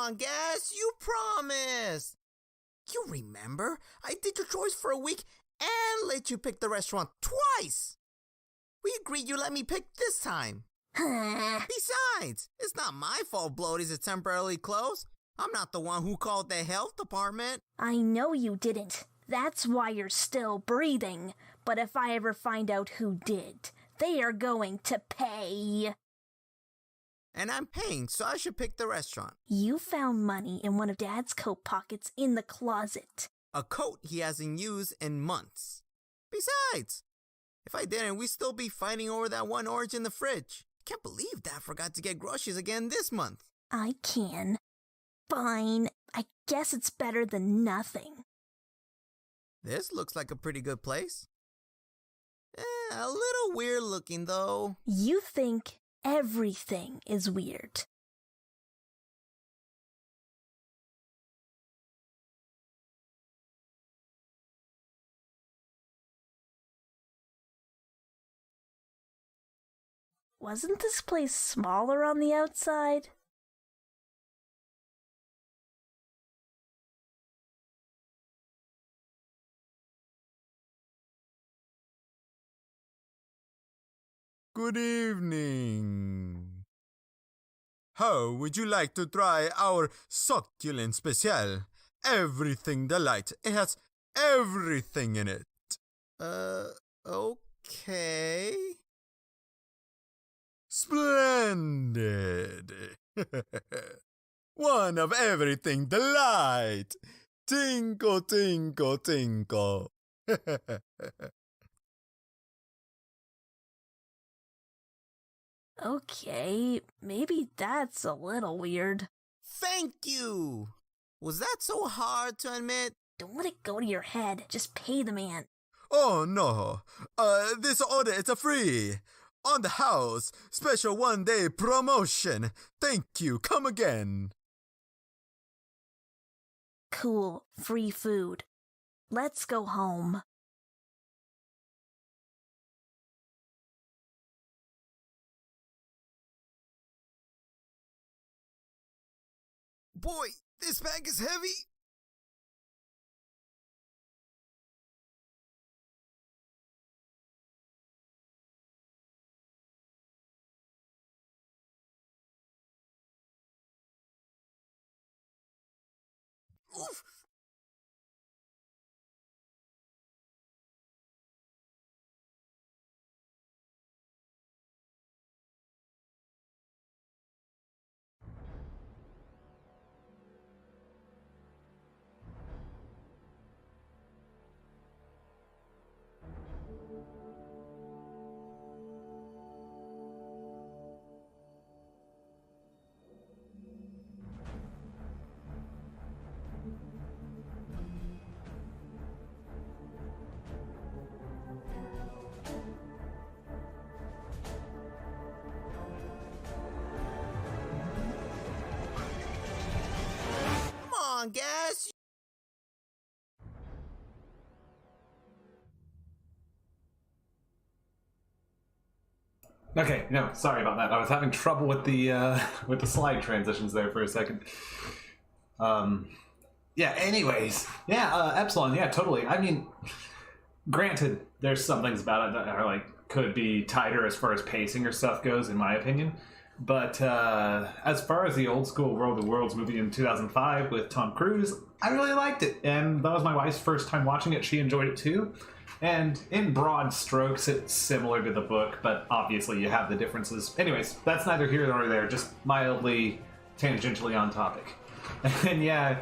on, Gas, you promised. You remember? I did your chores for a week and let you pick the restaurant twice. We agreed you let me pick this time. Besides, it's not my fault Bloaties is temporarily closed. I'm not the one who called the health department. I know you didn't. That's why you're still breathing. But if I ever find out who did, they are going to pay. And I'm paying, so I should pick the restaurant. You found money in one of Dad's coat pockets in the closet. A coat he hasn't used in months. Besides, if I didn't, we'd still be fighting over that one orange in the fridge. Can't believe Dad forgot to get groceries again this month. I can. Fine. I guess it's better than nothing. This looks like a pretty good place. A little weird looking, though. You think everything is weird. Wasn't this place smaller on the outside? Good evening. How would you like to try our succulent special? Everything delight. It has everything in it. Okay. Splendid. One of everything delight. Tinkle, tinkle, tinkle. Okay, maybe that's a little weird. Thank you. Was that so hard to admit? Don't let it go to your head. Just pay the man. Oh no. This order is a free. On the house. Special one-day promotion. Thank you. Come again. Cool. Free food. Let's go home. Boy, this bag is heavy. Oof. Come on, Gas. Okay, no, sorry about that. I was having trouble with the slide transitions there for a second. Yeah, anyways. Yeah, Epsilon, yeah, totally. I mean, granted, there's some things about it that are like could be tighter as far as pacing or stuff goes, in my opinion. But as far as the old school World of Worlds movie in 2005 with Tom Cruise, I really liked it. And that was my wife's first time watching it. She enjoyed it too. And in broad strokes, it's similar to the book, but obviously you have the differences. Anyways, that's neither here nor there, just mildly tangentially on topic. And yeah,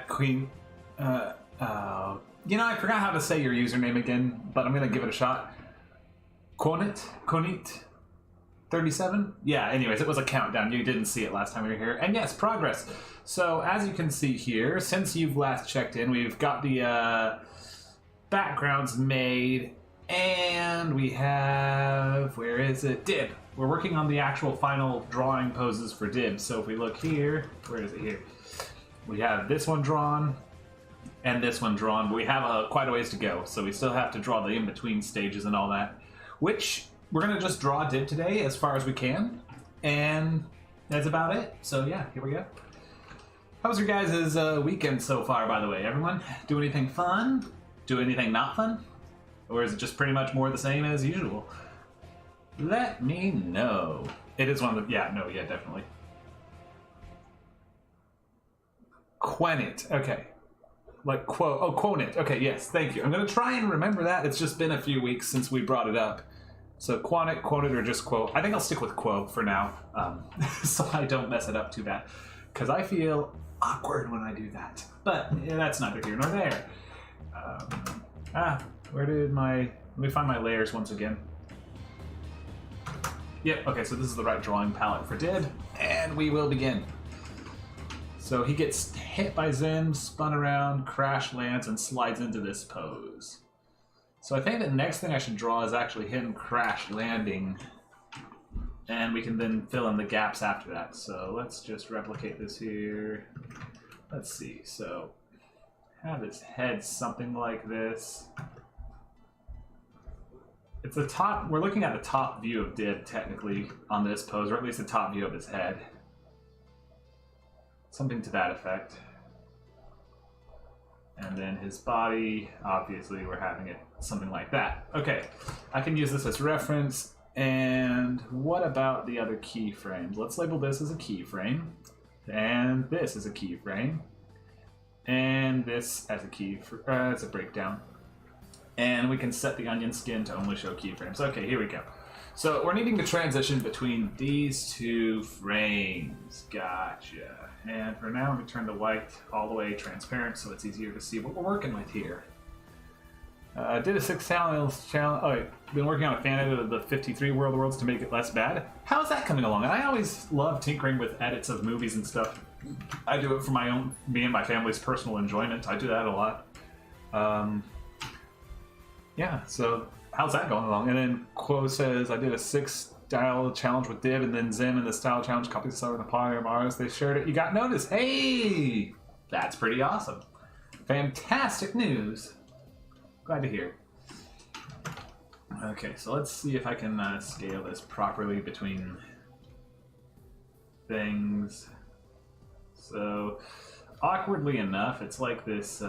Queen, you know, I forgot how to say your username again, but I'm going to give it a shot. Konit 37? Yeah, anyways, it was a countdown. You didn't see it last time we were here. And yes, progress. So, as you can see here, since you've last checked in, we've got the backgrounds made, and we have, where is it? Dib. We're working on the actual final drawing poses for Dib. So if we look here, where is it here? We have this one drawn, and this one drawn, but we have quite a ways to go. So we still have to draw the in-between stages and all that, which we're going to just draw Dib today as far as we can. And that's about it. So yeah, here we go. How was your guys' weekend so far, by the way? Everyone do anything fun? Do anything not fun? Or is it just pretty much more the same as usual? Let me know. It is one of the... Yeah, definitely. Quenit. Okay. Like, Quonit. Okay, yes, thank you. I'm going to try and remember that. It's just been a few weeks since we brought it up. So Quonit, Quonit, or just Quo. I think I'll stick with Quo for now. So I don't mess it up too bad. Because I feel awkward when I do that. But yeah, that's neither here nor there. Where did my... Let me find my layers once again. Yep, okay, so this is the right drawing palette for Did, and we will begin. So he gets hit by Zim, spun around, crash lands, and slides into this pose. So I think the next thing I should draw is actually him crash landing, and we can then fill in the gaps after that. So let's just replicate this here. Let's see, so have his head something like this. It's the top, we're looking at the top view of Dib technically on this pose, or at least the top view of his head. Something to that effect. And then his body, obviously we're having it something like that. Okay, I can use this as reference. And what about the other keyframes? Let's label this as a keyframe. And this is a keyframe. And this as a as a breakdown. And we can set the onion skin to only show keyframes. Okay, here we go. So we're needing to transition between these two frames. Gotcha. And for now, I'm going to turn the white all the way transparent so it's easier to see what we're working with here. Did a 6 challenge. Been working on a fan edit of the 53 World of Worlds to make it less bad. How's that coming along? And I always love tinkering with edits of movies and stuff. I do it for me and my family's personal enjoyment. I do that a lot. Yeah, so how's that going along? And then Quo says, I did a 6 style challenge with Div, and then Zim in the style challenge copied the style with the polymer artists. They shared it. You got noticed. Hey! That's pretty awesome. Fantastic news. Glad to hear. Okay, so let's see if I can scale this properly between things. So, awkwardly enough, it's like this...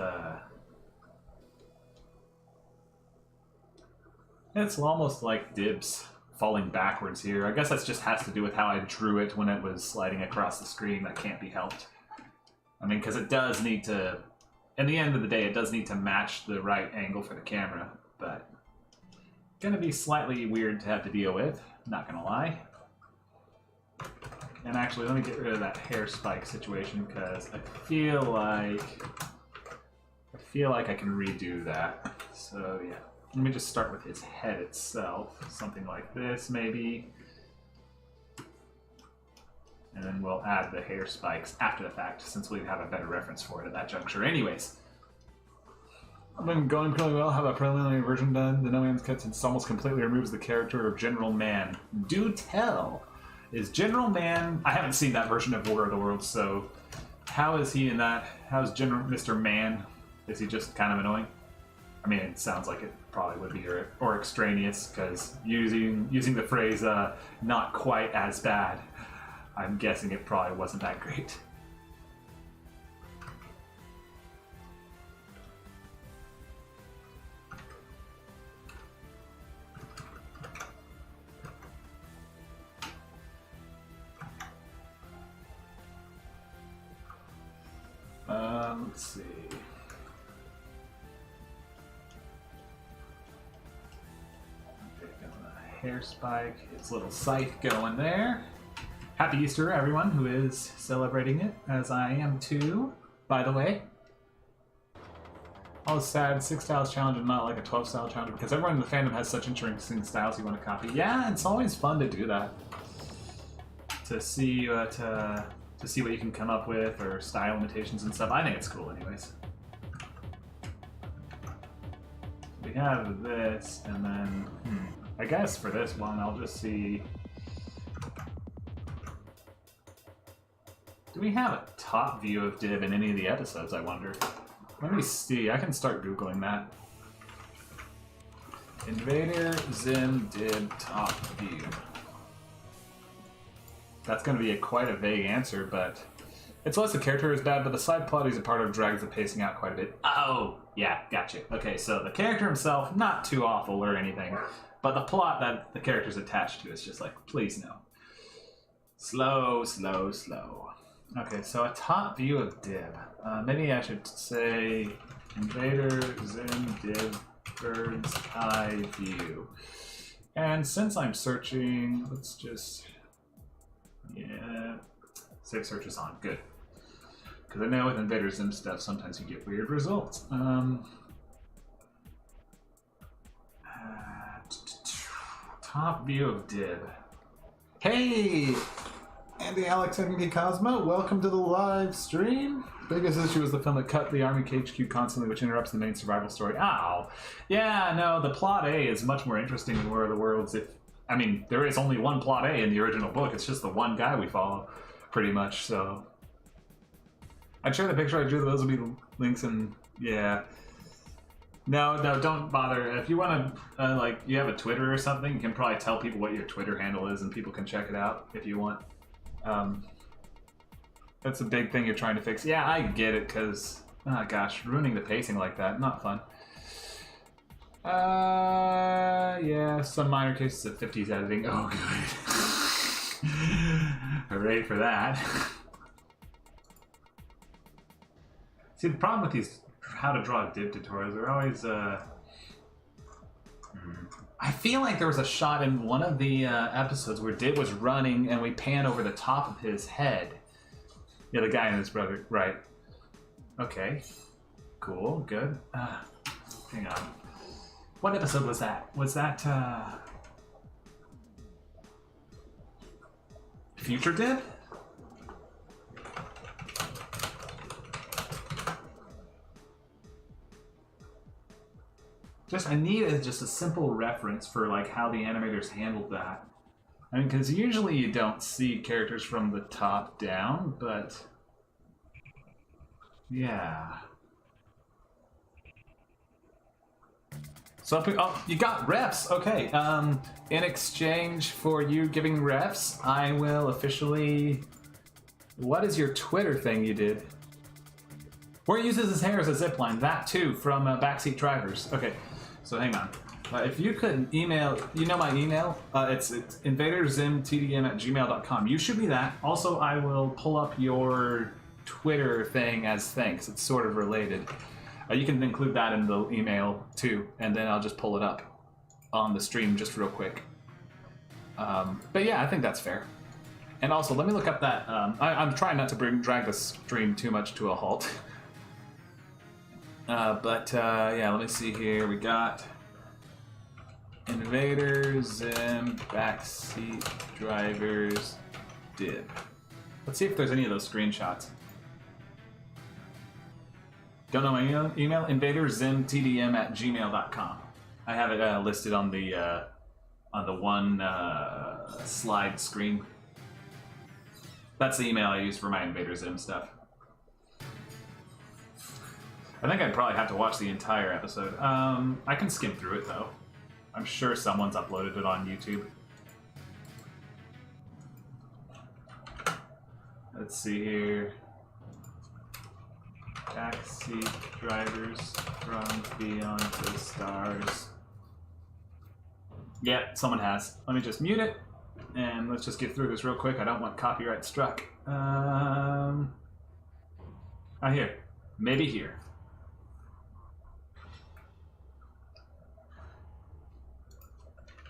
It's almost like Dibs falling backwards here. I guess that just has to do with how I drew it when it was sliding across the screen. That can't be helped. I mean, because it does need to... In the end of the day, it does need to match the right angle for the camera, but... Gonna be slightly weird to have to deal with, not gonna lie. And actually, let me get rid of that hair spike situation, because I feel like I can redo that. So, yeah. Let me just start with his head itself. Something like this, maybe. And then we'll add the hair spikes after the fact, since we have a better reference for it at that juncture. Anyways. I've been going pretty well. Have a preliminary version done. The No Man's Cut since almost completely removes the character of General Man. Do tell. Is General Man... I haven't seen that version of War of the Worlds, so... How is he in that? How's Mr. Man? Is he just kind of annoying? I mean, it sounds like it probably would be, or extraneous, because using the phrase, not quite as bad, I'm guessing it probably wasn't that great. Let's see. Hair spike, its little scythe going there. Happy Easter, everyone who is celebrating it, as I am too, by the way. I was sad, 6 styles challenge and not like a 12 style challenge, because everyone in the fandom has such interesting styles you want to copy. Yeah, it's always fun to do that. To see what you can come up with, or style imitations and stuff. I think it's cool anyways. We have this, and then... I guess for this one, I'll just see... Do we have a top view of Div in any of the episodes, I wonder? Let me see. I can start Googling that. Invader Zim Dib top view. that's going to be quite a vague answer, but it's less the character is bad, but the side plot he's a part of drags the pacing out quite a bit. Oh, yeah, gotcha. Okay, so the character himself, not too awful or anything, but the plot that the character's attached to is just like, please no. Slow, slow, slow. Okay, so a top view of Dib. Maybe I should say Invader Zim Dib bird's eye view. And since I'm searching, let's just, yeah, save search is on. Good. Because I know with Invader Zim stuff, sometimes you get weird results. Top view of Dib. Hey! Andy, Alex, and Cosmo, welcome to the live stream. Biggest issue is the film that cut the Army HQ constantly, which interrupts the main survival story. Ow! Yeah, no, the plot A is much more interesting than War of the Worlds. I mean, there is only one plot A in the original book. It's just the one guy we follow, pretty much, so... I'd share the picture I drew. Those will be links, and yeah. No, don't bother. If you want to, like, you have a Twitter or something, you can probably tell people what your Twitter handle is, and people can check it out if you want. That's a big thing you're trying to fix. Yeah, I get it, because, oh gosh, ruining the pacing like that, not fun. Yeah, some minor cases of 50s editing. Oh, good. Hooray for that. See, the problem with these how to draw Dib tutorials, they're always, I feel like there was a shot in one of the episodes where Dib was running and we pan over the top of his head. Yeah, the guy and his brother, right. Okay. Cool, good. Hang on. What episode was that? Was that, Future Dib? I need just a simple reference for like how the animators handled that. I mean, because usually you don't see characters from the top down, but yeah. So, oh, you got refs. Okay. In exchange for you giving refs, I will officially. What is your Twitter thing you did? Where he uses his hair as a zipline. That too from Backseat Drivers. Okay. So hang on. If you could email, you know my email? It's invaderzimtdm@gmail.com. You should be that. Also, I will pull up your Twitter thing as thanks. It's sort of related. You can include that in the email too, and then I'll just pull it up on the stream just real quick. But yeah, I think that's fair. And also, let me look up that. I'm trying not to drag the stream too much to a halt. Yeah, let me see here. We got Invader Zim Backseat Drivers Dib. Let's see if there's any of those screenshots. Don't know my email? invaderzimtdm@gmail.com. I have it listed on the one slide screen. That's the email I use for my Invader Zim stuff. I think I'd probably have to watch the entire episode. I can skim through it, though. I'm sure someone's uploaded it on YouTube. Let's see here. Backseat Drivers from Beyond the Stars. Yeah, someone has. Let me just mute it, and let's just get through this real quick. I don't want copyright struck. Here. Maybe here.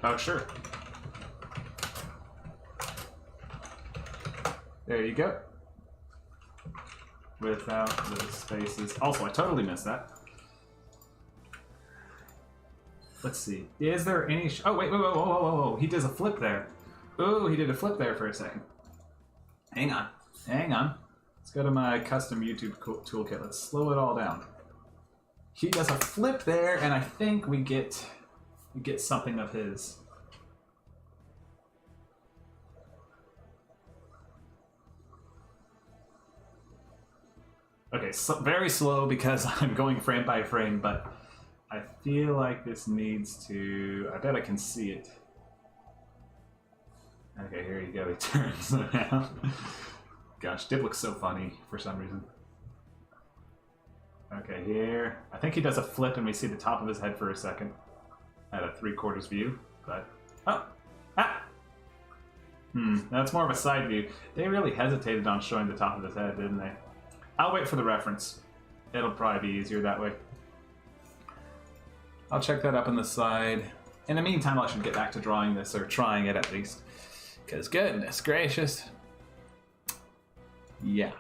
Oh, sure. There you go. Without the spaces. Also, I totally missed that. Let's see. Is there any... oh, wait, whoa. He does a flip there. Ooh, he did a flip there for a second. Hang on. Let's go to my custom YouTube toolkit. Let's slow it all down. He does a flip there, and I think we get something of his. Okay, so very slow because I'm going frame by frame, but I feel like this needs to... I bet I can see it. Okay, here you go. He turns around. Gosh, Dib looks so funny for some reason. Okay, here. I think he does a flip and we see the top of his head for a second. At a 3/4 view, but... Oh! Ah! That's more of a side view. They really hesitated on showing the top of his head, didn't they? I'll wait for the reference. It'll probably be easier that way. I'll check that up on the side. In the meantime, I should get back to drawing this, or trying it at least. Because goodness gracious. Yeah.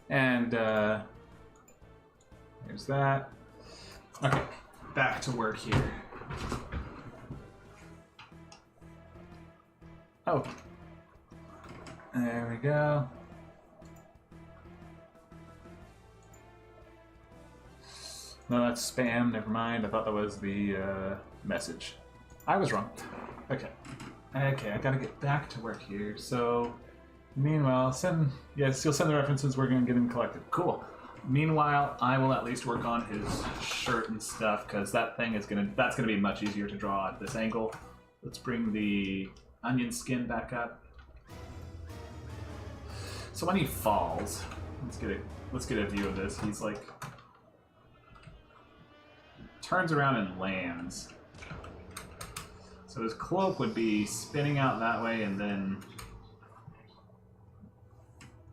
And, there's that. Okay, back to work here. Oh. There we go. No, that's spam. Never mind. I thought that was the message. I was wrong. Okay. Okay, I gotta get back to work here. So, meanwhile, yes, you'll send the references. We're gonna get them collected. Cool. Meanwhile, I will at least work on his shirt and stuff because that's gonna be much easier to draw at this angle. Let's bring the onion skin back up. So when he falls, let's get a view of this. He's like turns around and lands. So his cloak would be spinning out that way, and then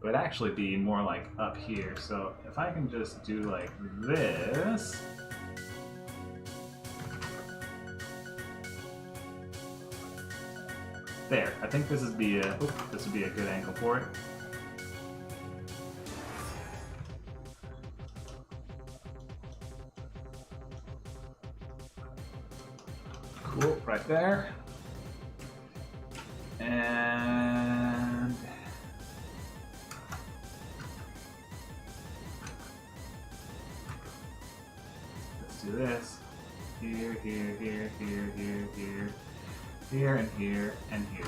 it would actually be more like up here. So if I can just do like this. There, I think this would be a good angle for it. Cool, right there. And let's do this. Here, here, here, here, here, here. Here and here and here.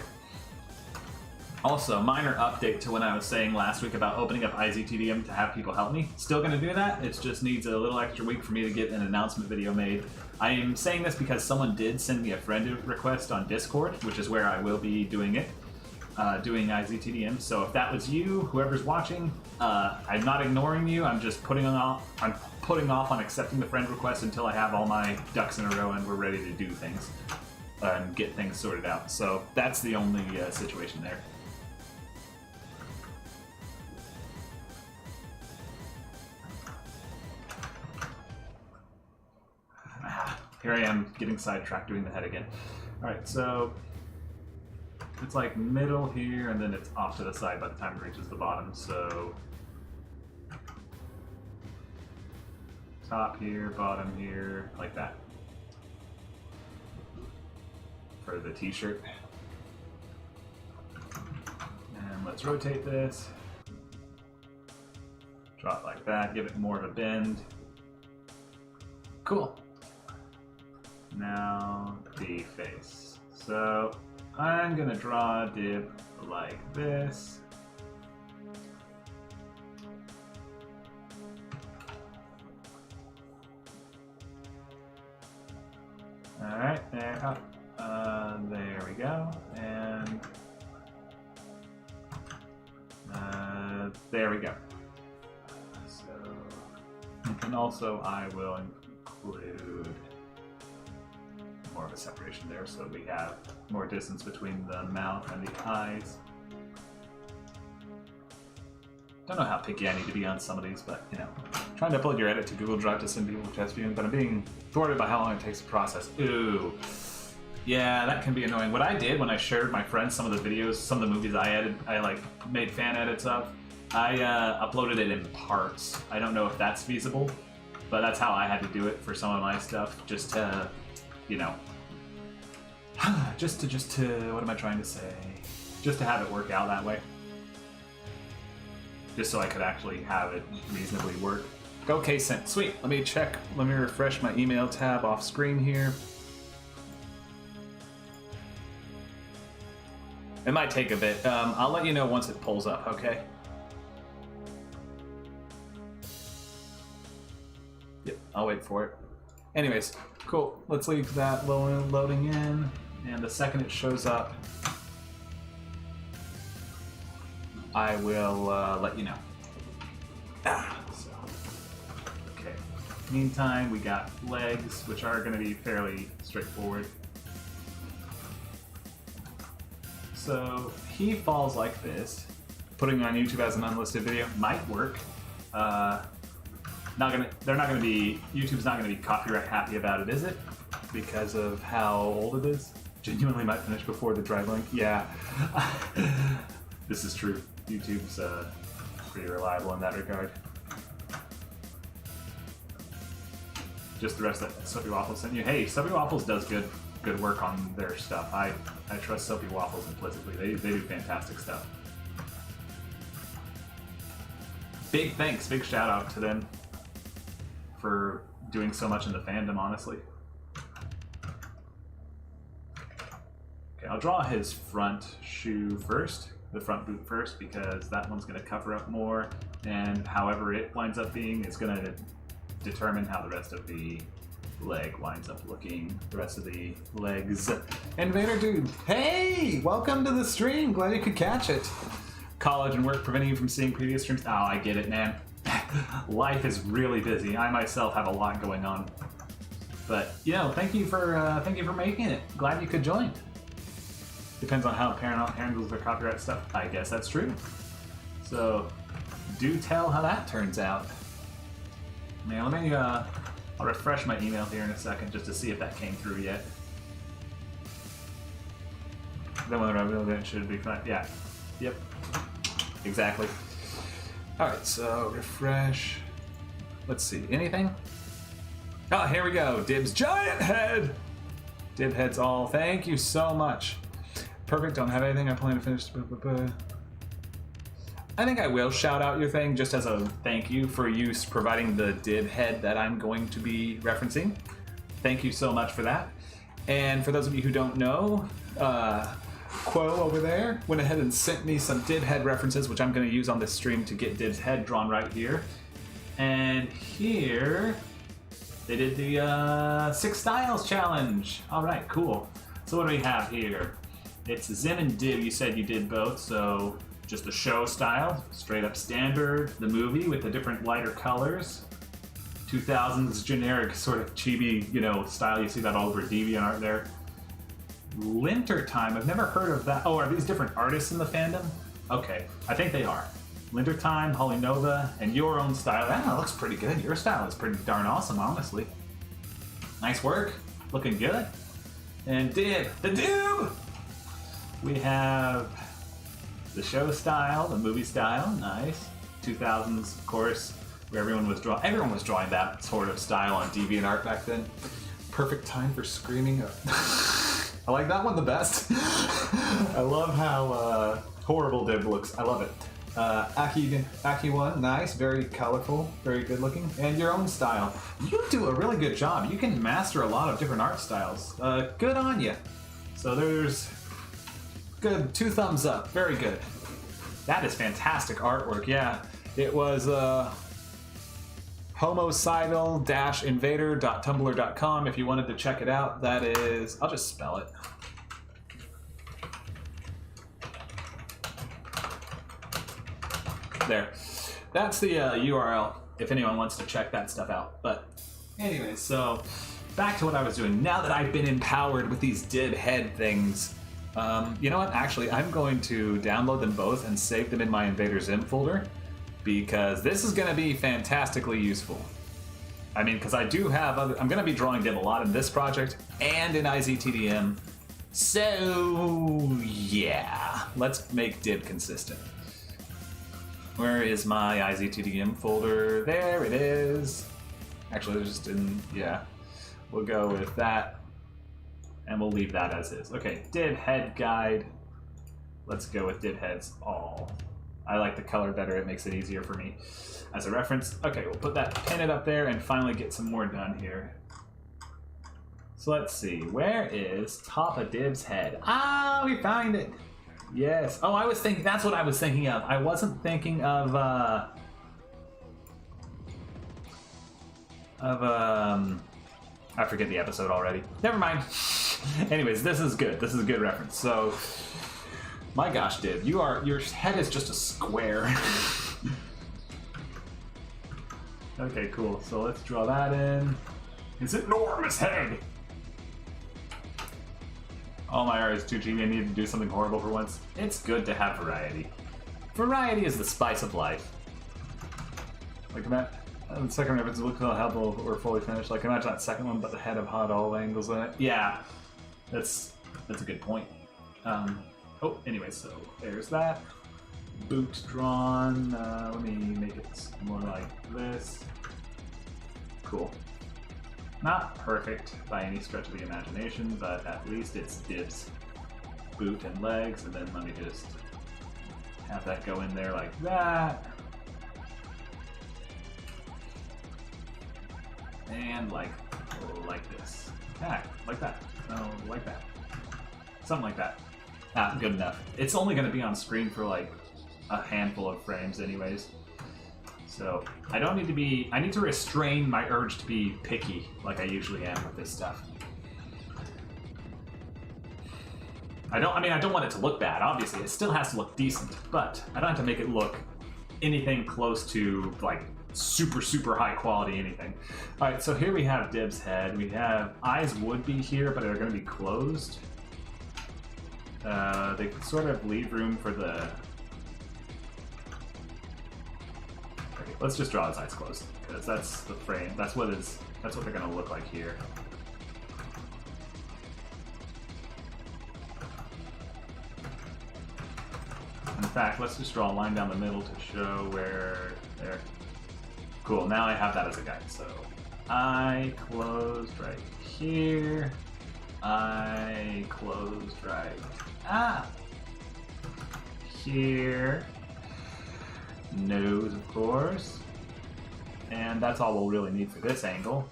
Also, minor update to when I was saying last week about opening up IZTDM to have people help me. Still going to do that. It just needs a little extra week for me to get an announcement video made. I am saying this because someone did send me a friend request on Discord, which is where I will be doing it, doing IZTDM. So if that was you, whoever's watching, I'm not ignoring you. I'm just putting off on accepting the friend request until I have all my ducks in a row and we're ready to do things. And get things sorted out. So that's the only situation there. Here I am getting sidetracked doing the head again. Alright, so it's like middle here and then it's off to the side by the time it reaches the bottom. So top here, bottom here, like that. For the t-shirt. And let's rotate this. Draw it like that, give it more of a bend. Cool. Now the face. So I'm gonna draw a dip like this. Alright, there, up. There we go, and there we go. And also I will include more of a separation there so we have more distance between the mouth and the eyes. Don't know how picky I need to be on some of these, but you know, trying to upload your edit to Google Drive to send people to test viewing, but I'm being thwarted by how long it takes to process. Ooh. Yeah, that can be annoying. What I did when I shared my friends some of the videos, some of the movies I like made fan edits of, I uploaded it in parts. I don't know if that's feasible, but that's how I had to do it for some of my stuff, just to, you know, just to, what am I trying to say? Just to have it work out that way. Just so I could actually have it reasonably work. Okay, sent. Sweet. Let me check. Let me refresh my email tab off screen here. It might take a bit. I'll let you know once it pulls up, okay? Yep, I'll wait for it. Anyways, cool. Let's leave that loading in. and the second it shows up, I will let you know. So, okay. Meantime, we got legs, which are going to be fairly straightforward. So he falls like this. Putting it on YouTube as an unlisted video might work. YouTube's not gonna be copyright happy about it, is it? Because of how old it is? Genuinely might finish before the drive link. Yeah, this is true. YouTube's pretty reliable in that regard. Just the rest that Soapy Waffles sent you. Hey, Soapy Waffles does good work on their stuff. I trust Soapy Waffles implicitly. They do fantastic stuff. Big thanks, big shout out to them for doing so much in the fandom, honestly. Okay, I'll draw his front shoe first, the front boot first, because that one's going to cover up more, and however it winds up being is going to determine how the rest of the leg winds up looking, the rest of the legs. Invader Dude, hey! Welcome to the stream, glad you could catch it. College and work preventing you from seeing previous streams? Oh, I get it, man. Life is really busy. I myself have a lot going on. But, you know, thank you for making it. Glad you could join. Depends on how Paramount handles their copyright stuff. I guess that's true. So, do tell how that turns out. Man, let me, I'll refresh my email here in a second just to see if that came through yet. Then whether I will, it should be fine. Yeah. Yep. Exactly. Alright, so refresh. Let's see. Anything? Oh, here we go. Dib's giant head! Dib heads all. Thank you so much. Perfect. Don't have anything. I plan to finish. I think I will shout out your thing just as a thank you for you providing the Dib head that I'm going to be referencing. Thank you so much for that. And for those of you who don't know, Quo over there went ahead and sent me some Dib head references, which I'm going to use on this stream to get Dib's head drawn right here. And here, they did the 6 Styles challenge. All right, cool. So what do we have here? It's Zim and Dib. You said you did both, so just the show style, straight up standard. The movie with the different lighter colors. 2000s generic sort of chibi, you know, style. You see that all over DeviantArt there. Linter Time, I've never heard of that. Oh, are these different artists in the fandom? Okay, I think they are. Linter Time, Holly Nova, and your own style. That looks pretty good. Your style is pretty darn awesome, honestly. Nice work. Looking good. And Dib, the Dib! We have the show style, the movie style, nice. 2000s, of course, where everyone was drawing that sort of style on DeviantArt back then. Perfect time for screaming. I like that one the best. I love how horrible Dib looks. I love it. Aki one, nice, very colorful, very good looking. And your own style. You do a really good job. You can master a lot of different art styles. Good on you. So there's good 2 thumbs up. Very good. That is fantastic artwork. Yeah, it was homicidal-invader.tumblr.com if you wanted to check it out. That is, I'll just spell it. There. That's the URL if anyone wants to check that stuff out. But anyway, so back to what I was doing. Now that I've been empowered with these Dib head things, you know what? Actually, I'm going to download them both and save them in my Invader Zim folder, because this is going to be fantastically useful. I mean, because I do have I'm going to be drawing Dib a lot in this project and in IZTDM. So, yeah. Let's make Dib consistent. Where is my IZTDM folder? There it is. Actually, just in, yeah. We'll go with that. And we'll leave that as is. Okay, Dib head guide. Let's go with Dib heads all. I like the color better, it makes it easier for me as a reference. Okay, we'll pin it up there and finally get some more done here. So let's see, where is top of Dib's head? Ah, we find it. Yes. Oh, that's what I was thinking of. I wasn't thinking of I forget the episode already. Never mind. Anyways, this is good. This is a good reference. So, my gosh, Dib, your head is just a square. Okay, cool. So let's draw that in. His enormous head. Oh, my art is too cheap. I need to do something horrible for once. It's good to have variety. Variety is the spice of life. Like that. The second reference looks how helpful or fully finished. Like imagine that second one, but the head of hot all angles in it. Yeah, that's a good point. Oh, anyway, so there's that. Boot drawn. Let me make it more like this. Cool. Not perfect by any stretch of the imagination, but at least it's Dib's boot and legs, and then let me just have that go in there like that. And like this. Ah, like that. No, like that. Something like that. Ah, good enough. It's only going to be on screen for like a handful of frames anyways. So I don't need to be, I need to restrain my urge to be picky like I usually am with this stuff. I don't want it to look bad, obviously. It still has to look decent, but I don't have to make it look anything close to like super, super high quality anything. All right, so here we have Dib's head. We have eyes would be here, but they're going to be closed. They sort of leave room for the... Okay, let's just draw his eyes closed, because that's the frame. That's what they're going to look like here. In fact, let's just draw a line down the middle to show where there. Cool, now I have that as a guide. So eye closed right here. Eye closed right here. Nose, of course. And that's all we'll really need for this angle.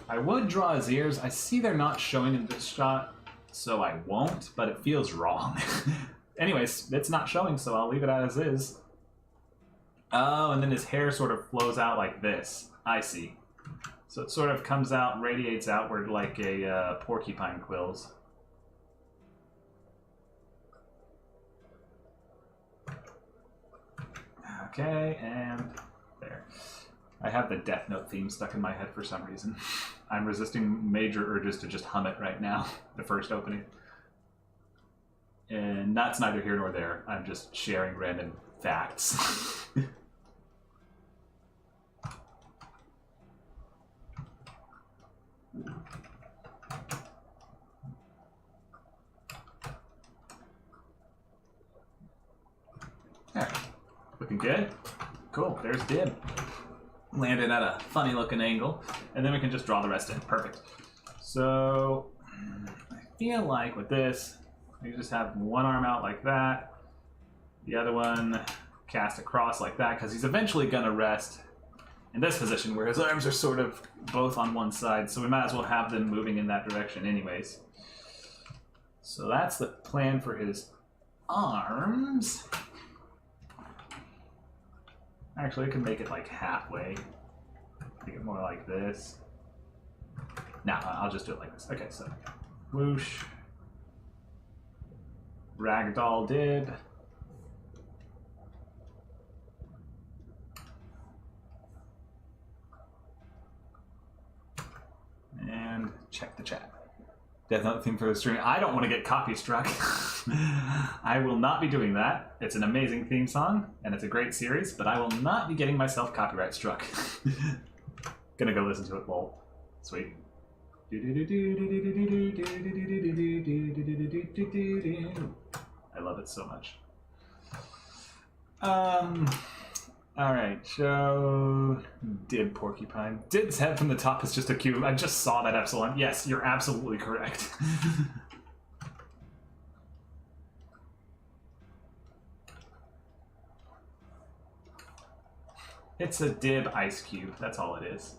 I would draw his ears. I see they're not showing in this shot, so I won't, but it feels wrong. Anyways, it's not showing, so I'll leave it as is. Oh, and then his hair sort of flows out like this. I see. So it sort of comes out, radiates outward like a porcupine quills. Okay, and there. I have the Death Note theme stuck in my head for some reason. I'm resisting major urges to just hum it right now, the first opening. And that's neither here nor there. I'm just sharing random facts. Alright. Looking good? Cool, there's Dib. Landed at a funny looking angle. And then we can just draw the rest in. Perfect. So, I feel like with this, you just have one arm out like that, the other one cast across like that, because he's eventually going to rest in this position where his arms are sort of both on one side, so we might as well have them moving in that direction anyways. So that's the plan for his arms. Actually, I can make it like halfway. Make it more like this. Nah, I'll just do it like this. Okay, so whoosh. Ragdoll Dib. And check the chat. That's not the theme for the stream. I don't want to get copy struck. I will not be doing that. It's an amazing theme song, and it's a great series, but I will not be getting myself copyright struck. Gonna go listen to it, lol. Sweet. I love it so much. Alright, show Dib Porcupine. Dib's head from the top is just a cube. I just saw that epsilon. Yes, you're absolutely correct. It's a Dib ice cube, that's all it is.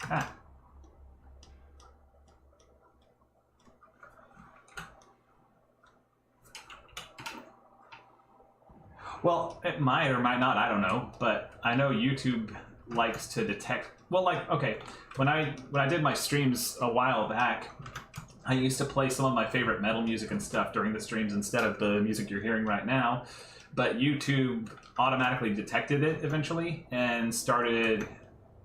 Ah. Well, it might or might not, I don't know. But I know YouTube likes to detect... Well, like, okay, when I did my streams a while back, I used to play some of my favorite metal music and stuff during the streams instead of the music you're hearing right now. But YouTube automatically detected it eventually and started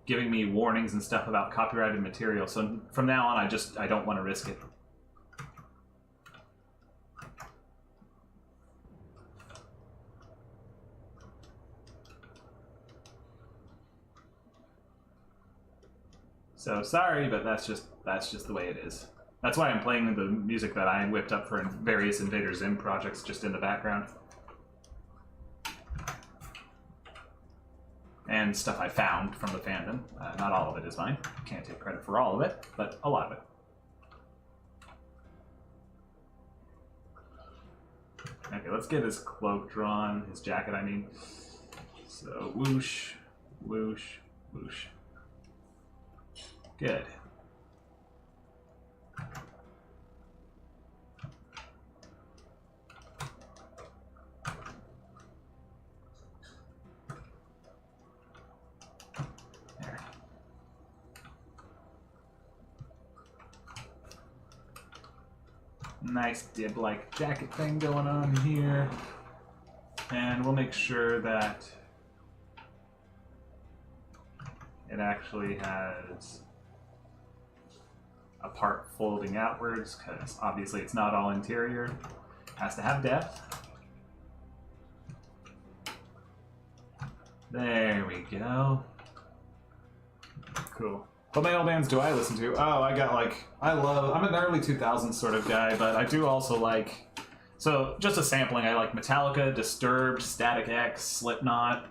giving me warnings and stuff about copyrighted material. So from now on, I don't want to risk it. So sorry, but that's just the way it is. That's why I'm playing the music that I whipped up for various Invader Zim projects just in the background. And stuff I found from the fandom. Not all of it is mine. Can't take credit for all of it, but a lot of it. Okay, let's get his cloak drawn, his jacket, I mean. So, whoosh, whoosh, whoosh. Good. There. Nice dib-like jacket thing going on here. And we'll make sure that it actually has a part folding outwards, because obviously it's not all interior. It has to have depth. There we go. Cool. What metal bands do I listen to? Oh, I'm an early 2000s sort of guy, but I do also like, so just a sampling, I like Metallica, Disturbed, Static X, Slipknot,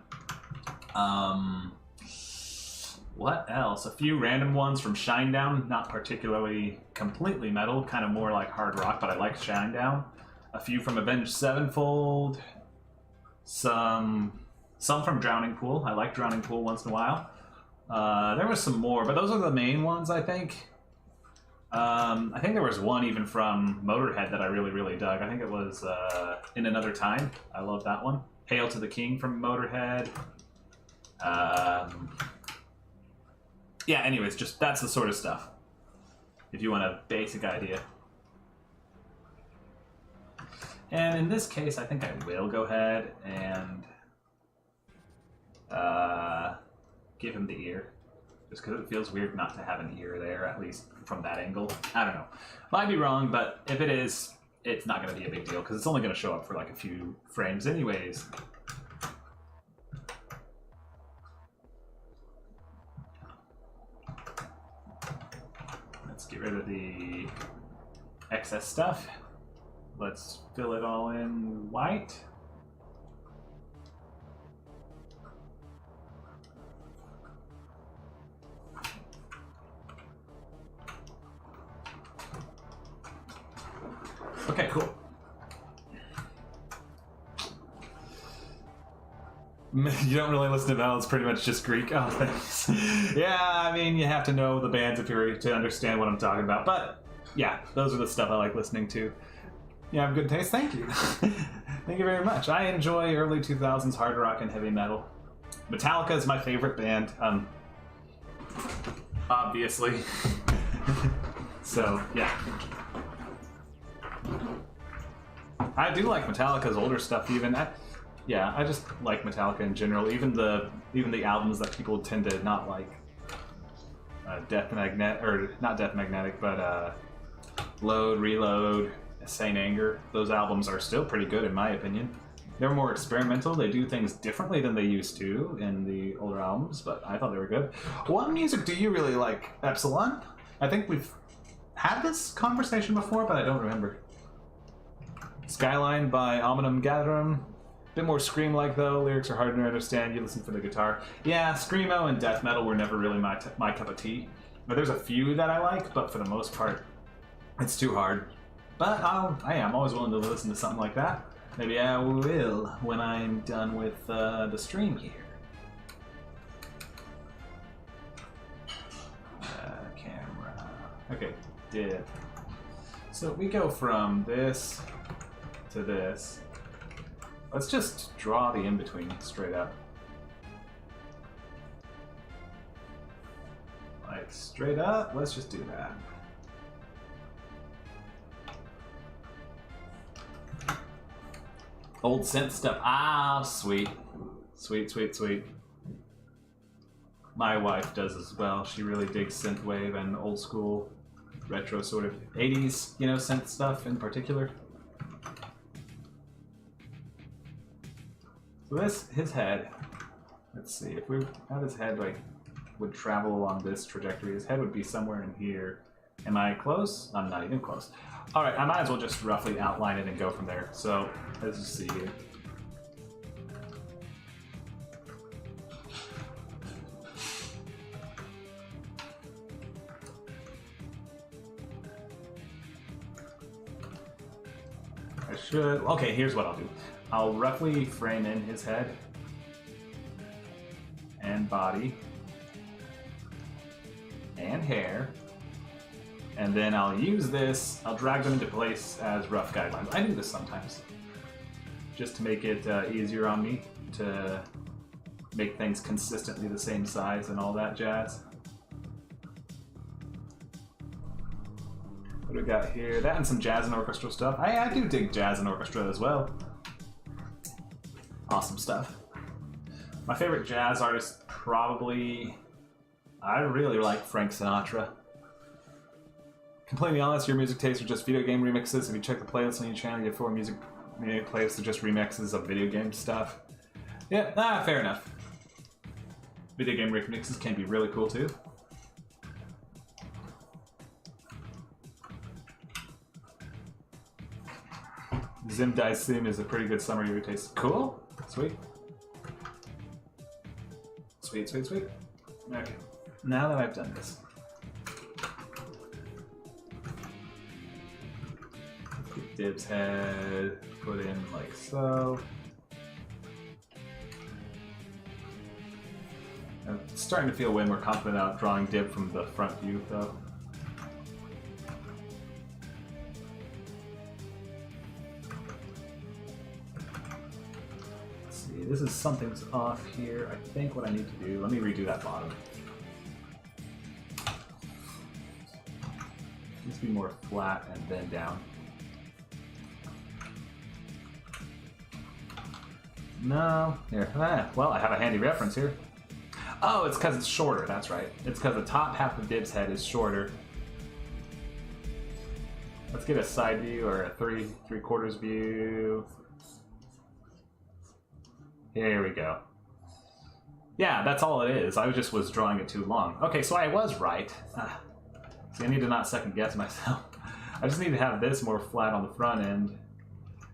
what else? A few random ones from Shinedown, not particularly completely metal, kind of more like hard rock, but I like Shinedown. A few from Avenged Sevenfold, some from Drowning Pool. I like Drowning Pool once in a while. There was some more, but those are the main ones, I think. I think there was one even from Motorhead that I really, really dug. I think it was In Another Time. I love that one. Hail to the King from Motorhead. Yeah, anyways, just that's the sort of stuff. If you want a basic idea. And in this case, I think I will go ahead and give him the ear. Just because it feels weird not to have an ear there, at least from that angle. I don't know. Might be wrong, but if it is, it's not going to be a big deal, because it's only going to show up for like a few frames anyways. Let's get rid of the excess stuff. Let's fill it all in white. Okay, cool. You don't really listen to metal, it's pretty much just Greek. Oh, thanks. Yeah, I mean, you have to know the bands if you're to understand what I'm talking about. But, yeah, those are the stuff I like listening to. You have good taste? Thank you. Thank you very much. I enjoy early 2000s hard rock and heavy metal. Metallica is my favorite band, obviously. So, yeah. I do like Metallica's older stuff even. Yeah, I just like Metallica in general. Even the albums that people tend to not like. Death Magnetic, or not Death Magnetic, but Load, Reload, Saint Anger. Those albums are still pretty good in my opinion. They're more experimental. They do things differently than they used to in the older albums, but I thought they were good. What music do you really like, Epsilon? I think we've had this conversation before, but I don't remember. Skyline by Omnium Gatherum. Bit more scream-like though. Lyrics are harder to understand. You listen for the guitar. Yeah, screamo and death metal were never really my cup of tea. But there's a few that I like, but for the most part, it's too hard. But I'm always willing to listen to something like that. Maybe I will when I'm done with the stream here. Camera. Okay, did. So we go from this to this. Let's just draw the in-between straight up. Like, straight up, let's just do that. Old synth stuff. Ah, sweet. Sweet, sweet, sweet. My wife does as well. She really digs synthwave and old school, retro sort of 80s, you know, synth stuff in particular. So this, his head, let's see, if we have his head, like, would travel along this trajectory, his head would be somewhere in here. Am I close? I'm not even close. All right, I might as well just roughly outline it and go from there. So let's just see here. I should, okay, here's what I'll do. I'll roughly frame in his head and body and hair. And then I'll use this, I'll drag them into place as rough guidelines. I do this sometimes, just to make it easier on me to make things consistently the same size and all that jazz. What do we got here? That and some jazz and orchestral stuff. I do dig jazz and orchestra as well. Awesome stuff. My favorite jazz artist probably, I really like Frank Sinatra. Completely honest, your music tastes are just video game remixes. If you check the playlist on your channel, you have 4 music playlists are just remixes of video game stuff. Yeah, fair enough. Video game remixes can be really cool too. Zim Sim is a pretty good summary of your taste. Cool. Sweet. Sweet, sweet, sweet. Okay. Now that I've done this. Dib's head, put in like so. I'm starting to feel way more confident about drawing Dib from the front view though. Let's see, this is something's off here. I think what I need to do, let me redo that bottom. It needs to be more flat and then down. No. Here. Well, I have a handy reference here. Oh, it's because it's shorter. That's right. It's because the top half of Dib's head is shorter. Let's get a side view or a three-quarters view. Here we go. Yeah, that's all it is. I just was drawing it too long. Okay, so I was right. See, I need to not second guess myself. I just need to have this more flat on the front end.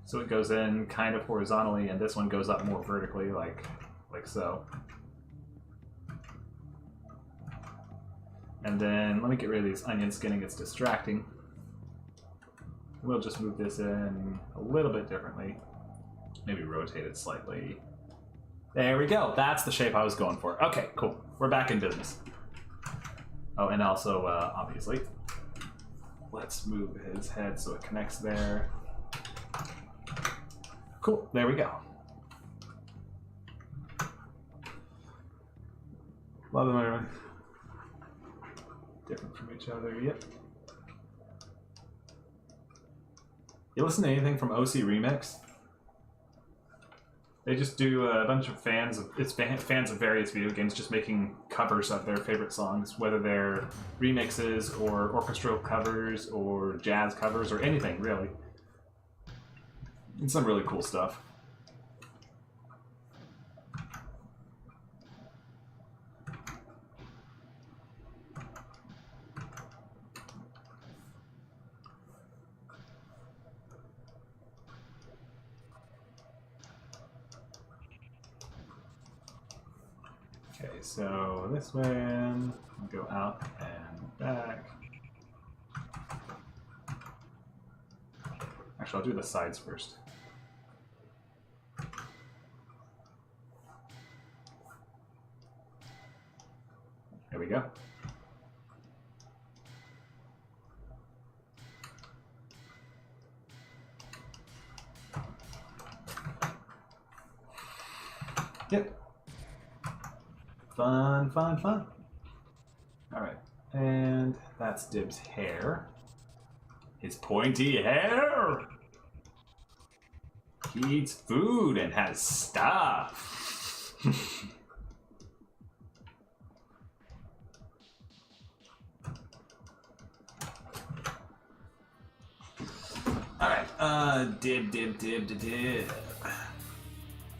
So it goes in kind of horizontally, and this one goes up more vertically, like so. And then let me get rid of these onion skinning, it's distracting. We'll just move this in a little bit differently. Maybe rotate it slightly. There we go, that's the shape I was going for. Okay, cool, we're back in business. Oh, and also, obviously, let's move his head so it connects there. Cool, there we go. A lot of them are different from each other, yep. You listen to anything from OC Remix? They just do a bunch of fans of various video games just making covers of their favorite songs, whether they're remixes or orchestral covers or jazz covers or anything, really. It's some really cool stuff. Okay, so this way in, go out and back. Actually, I'll do the sides first. There we go. Yep. Fun, fun, fun. Alright. And that's Dib's hair. His pointy hair! He eats food and has stuff. Alright, Dib.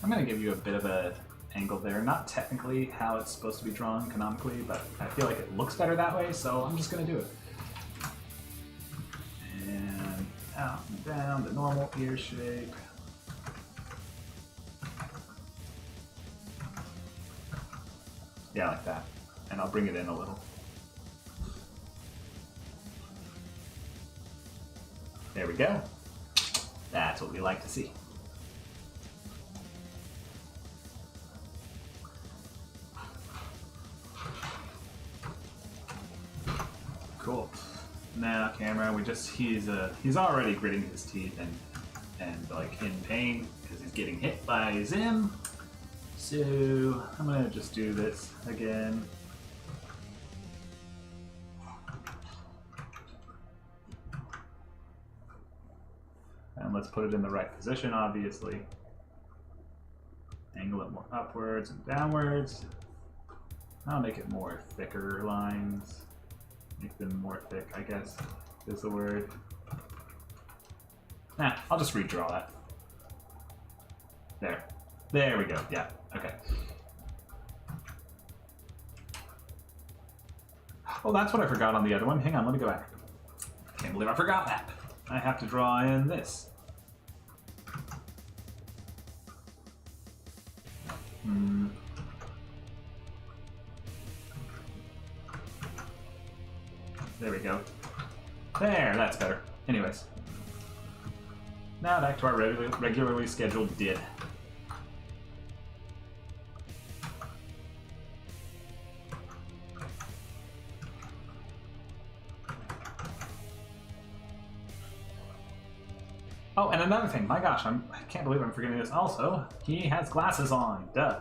I'm gonna give you a bit of a angle there. Not technically how it's supposed to be drawn canonically, but I feel like it looks better that way, so I'm just gonna do it. And out and down, the normal ear shape. Yeah, like that. And I'll bring it in a little. There we go. That's what we like to see. Cool. Now, camera, he's already gritting his teeth and like in pain because he's getting hit by Zim. So I'm gonna just do this again. And let's put it in the right position, obviously. Angle it more upwards and downwards. I'll make it more thicker lines. Make them more thick, I guess, is the word. Nah, I'll just redraw that. There. There we go. Yeah, okay. Oh, that's what I forgot on the other one. Hang on, let me go back. Can't believe I forgot that. I have to draw in this. There we go. There, that's better. Anyways. Now back to our regularly scheduled did. Oh, and another thing. My gosh, I can't believe I'm forgetting this. Also, he has glasses on. Duh.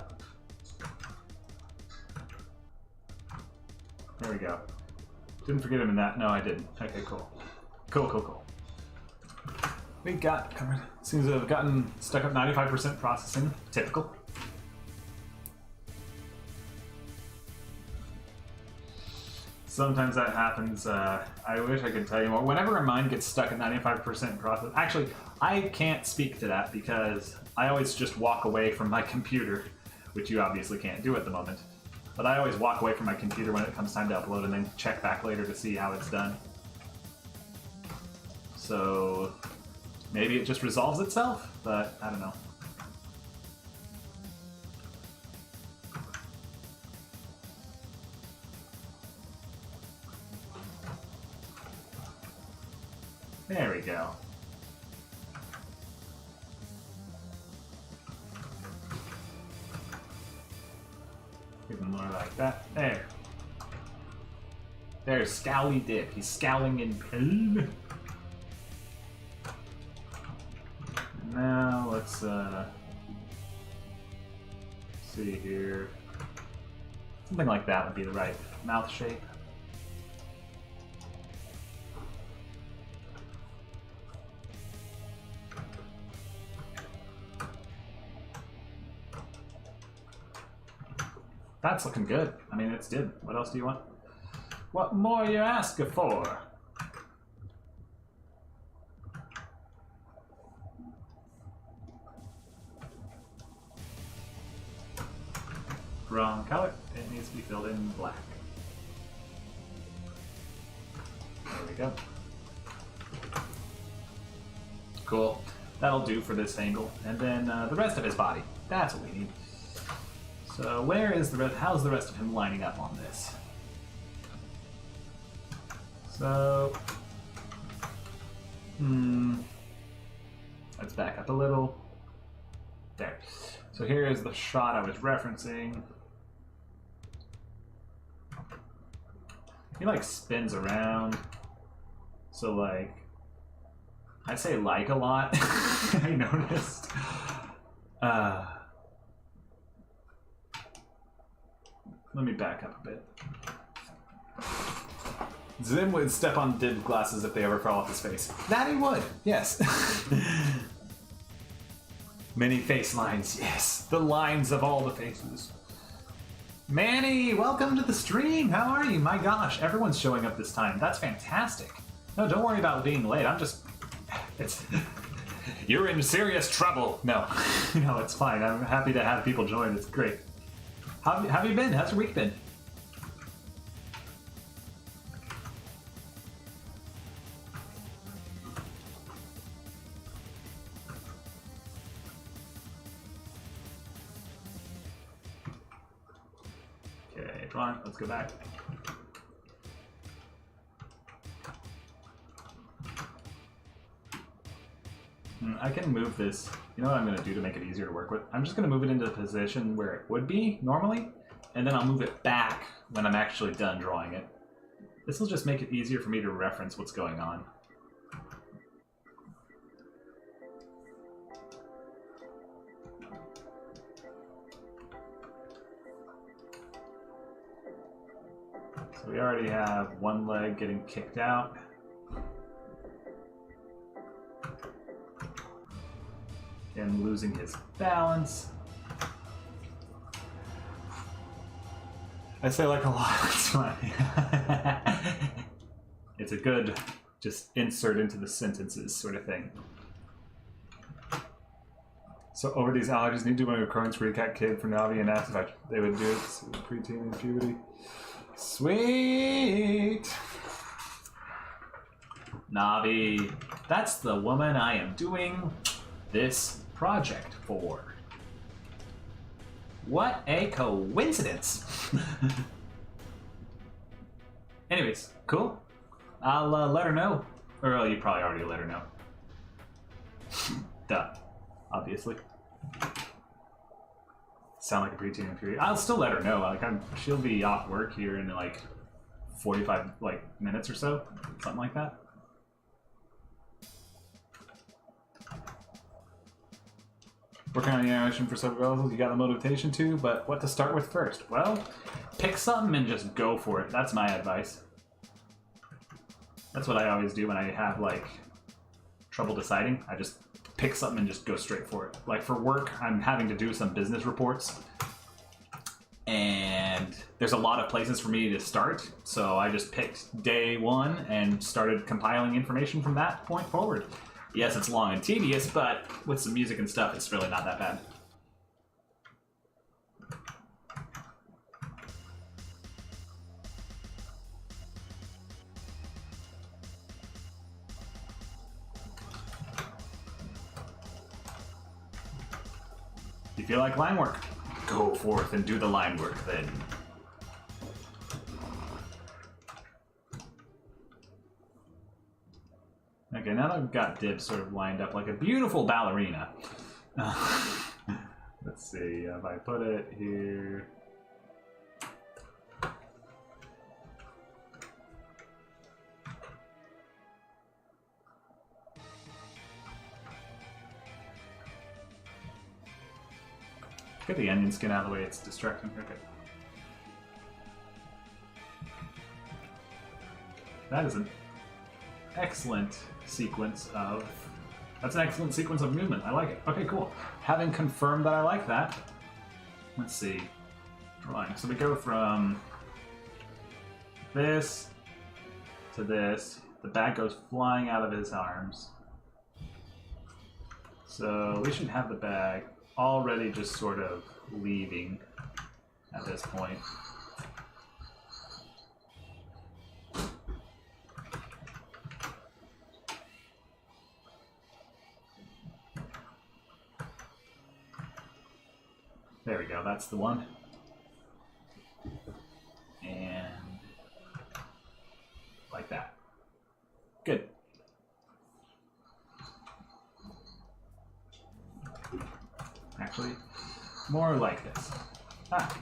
There we go. Didn't forget him in that. No, I didn't. Okay, cool. Cool. We got covered. Seems to have gotten stuck at 95% processing. Typical. Sometimes that happens. I wish I could tell you more. Whenever a mind gets stuck at 95% process... Actually, I can't speak to that because I always just walk away from my computer, which you obviously can't do at the moment. But I always walk away from my computer when it comes time to upload and then check back later to see how it's done. So maybe it just resolves itself, but I don't know. There we go. Even more like that. There. There's Scowly Dip. He's scowling in pain. Now let's see here. Something like that would be the right mouth shape. That's looking good. I mean, it's did. What else do you want? What more you asking for? Wrong color. It needs to be filled in black. There we go. Cool. That'll do for this angle. And then the rest of his body. That's what we need. So where is the rest? How's the rest of him lining up on this? So, let's back up a little. There. So here is the shot I was referencing. He like spins around. So like, I say like a lot. I noticed. Let me back up a bit. Zim would step on Dib's glasses if they ever fell off his face. That he would, yes. Many face lines, yes. The lines of all the faces. Manny, welcome to the stream. How are you? My gosh, everyone's showing up this time. That's fantastic. No, don't worry about being late. I'm just... You're in serious trouble. No, no, it's fine. I'm happy to have people join. It's great. How have you been? How's your week been? Okay, come on, let's go back. I can move this. You know what I'm going to do to make it easier to work with? I'm just going to move it into the position where it would be normally, and then I'll move it back when I'm actually done drawing it. This will just make it easier for me to reference what's going on. So we already have one leg getting kicked out. And losing his balance. I say like a lot, it's funny. It's a good just insert into the sentences sort of thing. So over these allergies, need to do one of Crohn's for a cat kid for Navi and asked if they would do it. So preteen and puberty. Sweet! Navi, that's the woman I am doing this project for. What a coincidence. Anyways, cool. I'll let her know. Or you probably already let her know. Duh. Obviously. Sound like a preteen infuriate. I'll still let her know. Like she'll be off work here in like 45 minutes or so. Something like that. Working on the animation for several levels, you got the motivation to, but what to start with first? Well, pick something and just go for it. That's my advice. That's what I always do when I have trouble deciding. I just pick something and just go straight for it. Like for work, I'm having to do some business reports, and there's a lot of places for me to start. So I just picked day one and started compiling information from that point forward. Yes, it's long and tedious, but with some music and stuff, it's really not that bad. If you feel like line work, go forth and do the line work then. Okay, now that I've got Dib sort of lined up like a beautiful ballerina. Let's see, if I put it here. Get the onion skin out of the way, it's distracting. Okay. That is an excellent sequence of... That's an excellent sequence of movement. I like it. Okay, cool. Having confirmed that I like that, let's see. Drawing. So we go from this to this. The bag goes flying out of his arms. So we should have the bag already just sort of leaving at this point. There we go, that's the one. And like that. Good. Actually, more like this. Ah.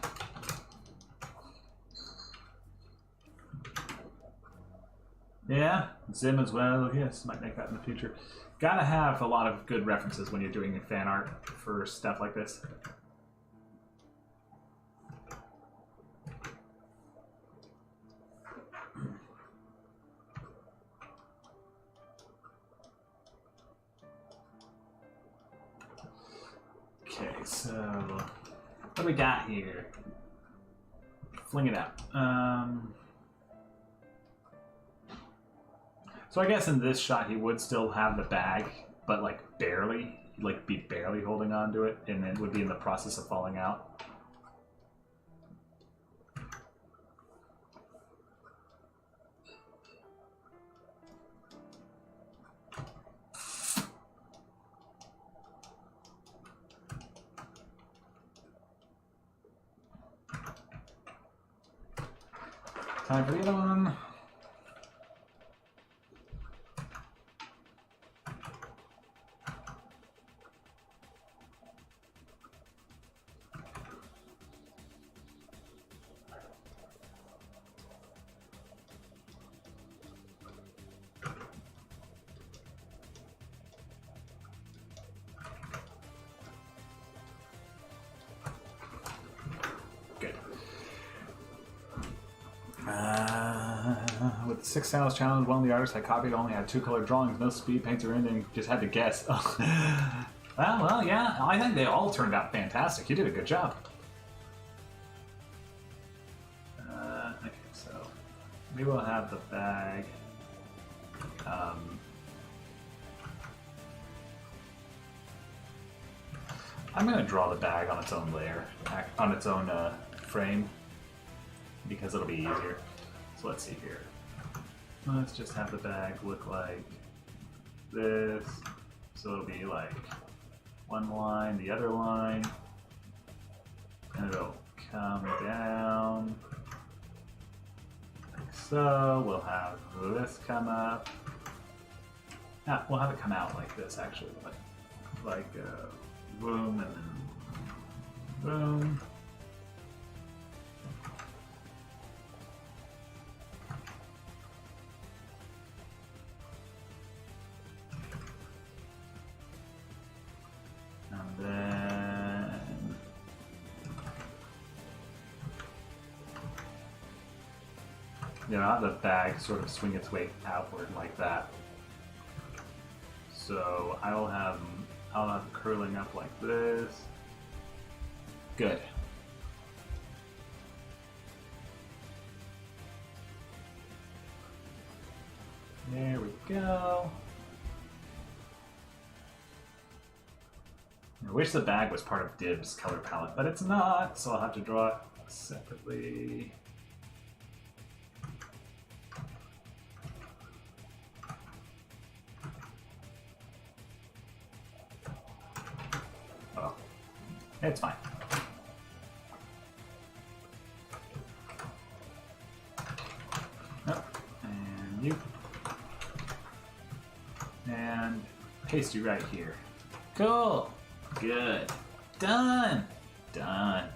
Yeah, Zim as well. Yes, might make that in the future. Gotta have a lot of good references when you're doing fan art for stuff like this. Alright, so what do we got here? Fling it out. So I guess in this shot he would still have the bag, but like barely. He'd like be barely holding on to it, and then would be in the process of falling out. Time for the other one. With the 6 Sounds challenge, one of the artists I copied only had 2 colored drawings, no speed paints or anything, just had to guess. well, yeah, I think they all turned out fantastic. You did a good job. Okay, so we will have the bag. I'm going to draw the bag on its own layer, on its own frame, because it'll be easier. So let's see here. Let's just have the bag look like this. So it'll be like one line, the other line, and it'll come down like so. We'll have this come up. We'll have it come out like this, actually, like boom and then boom. I'll have the bag sort of swing its weight outward like that. So I'll have it curling up like this. Good. There we go. I wish the bag was part of Dib's color palette, but it's not, so I'll have to draw it separately. Oh, it's fine. Oh, and you. And paste you right here. Cool. Good. Done. Done.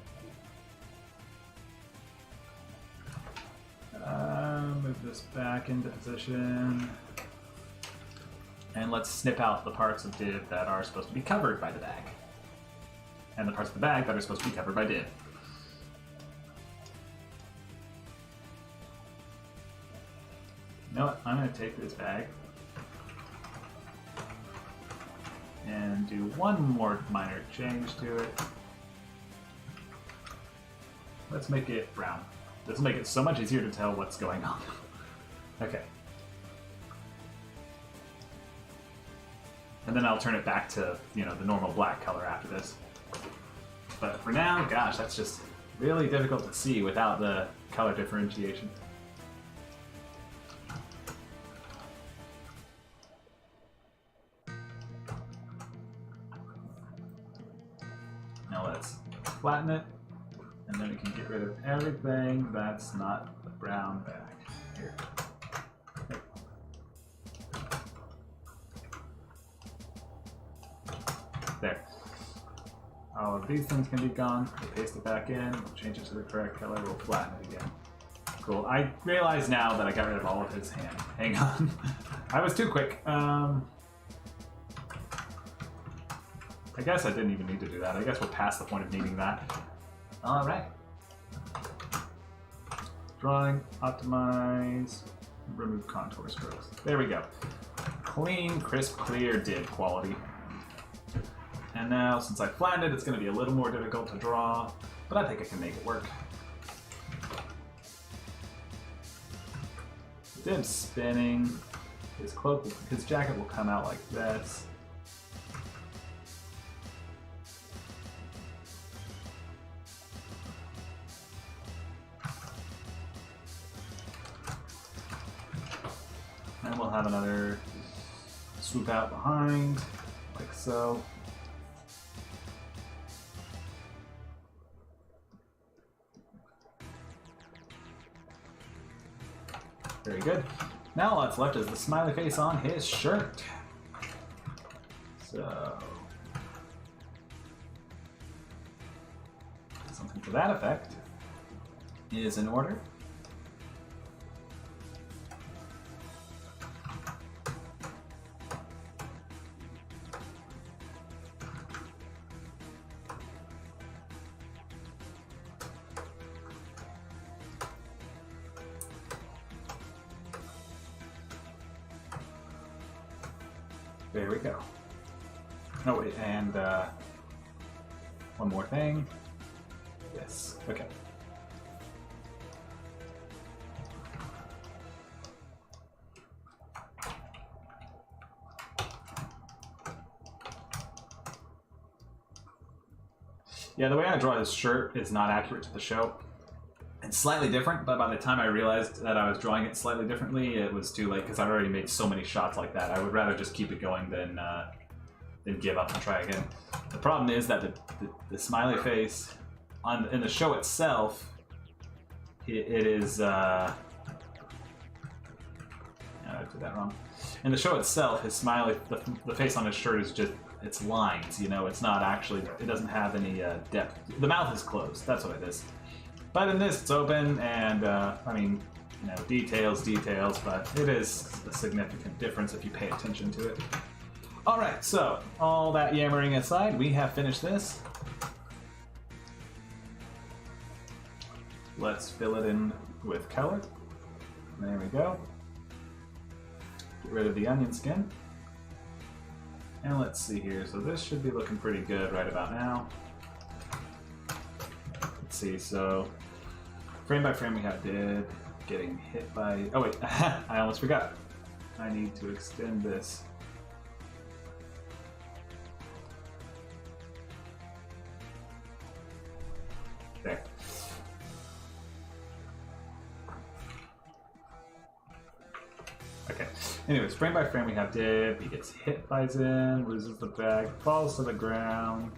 Move this back into position. And let's snip out the parts of Div that are supposed to be covered by the bag. And the parts of the bag that are supposed to be covered by Div. You know what? I'm going to take this bag and do one more minor change to it. Let's make it brown. This will make it so much easier to tell what's going on. Okay. And then I'll turn it back to, the normal black color after this. But for now, gosh, that's just really difficult to see without the color differentiation. Now let's flatten it, and then we can get rid of everything that's not the brown bag. Here. There. All of these things can be gone. We'll paste it back in, we'll change it to the correct color, we'll flatten it again. Cool. I realize now that I got rid of all of his hand. Hang on. I was too quick. I guess I didn't even need to do that. I guess we're past the point of needing that. Alright. Drawing, optimize, remove contour strokes. There we go. Clean, crisp, clear Div quality. And now, since I flattened it, it's going to be a little more difficult to draw, but I think I can make it work. Dib's spinning. His cloak, his jacket will come out like this. And we'll have another swoop out behind, like so. Very good. Now all that's left is the smiley face on his shirt. So, something to that effect is in order. There we go. Oh wait, and one more thing. Yes, okay. Yeah, the way I draw his shirt is not accurate to the show. It's slightly different, but by the time I realized that I was drawing it slightly differently, it was too late because I'd already made so many shots like that. I would rather just keep it going than give up and try again. The problem is that the smiley face in the show itself, it is. I did that wrong. In the show itself, his smiley, the face on his shirt is just it's lines. You know, it's not actually. It doesn't have any depth. The mouth is closed. That's what it is. But in this, it's open, and I mean, you know, details, but it is a significant difference if you pay attention to it. All right, so all that yammering aside, we have finished this. Let's fill it in with color. There we go. Get rid of the onion skin. And let's see here. So this should be looking pretty good right about now. Let's see, so frame by frame we have Dib getting hit by... Oh wait, I almost forgot. I need to extend this. There. Okay. Anyways, frame by frame we have Dib. He gets hit by Zim, loses the bag, falls to the ground.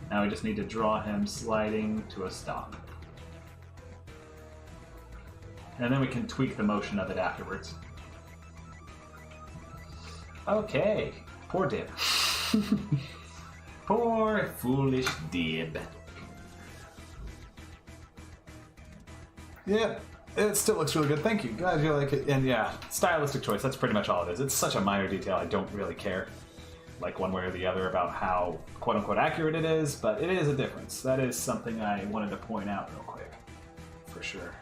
Now we just need to draw him sliding to a stop. And then we can tweak the motion of it afterwards. Okay. Poor Dib. Poor foolish Dib. Yeah, it still looks really good. Thank you. Glad you like it. And yeah, stylistic choice. That's pretty much all it is. It's such a minor detail. I don't really care, like one way or the other, about how quote-unquote accurate it is, but it is a difference. That is something I wanted to point out real quick, for sure.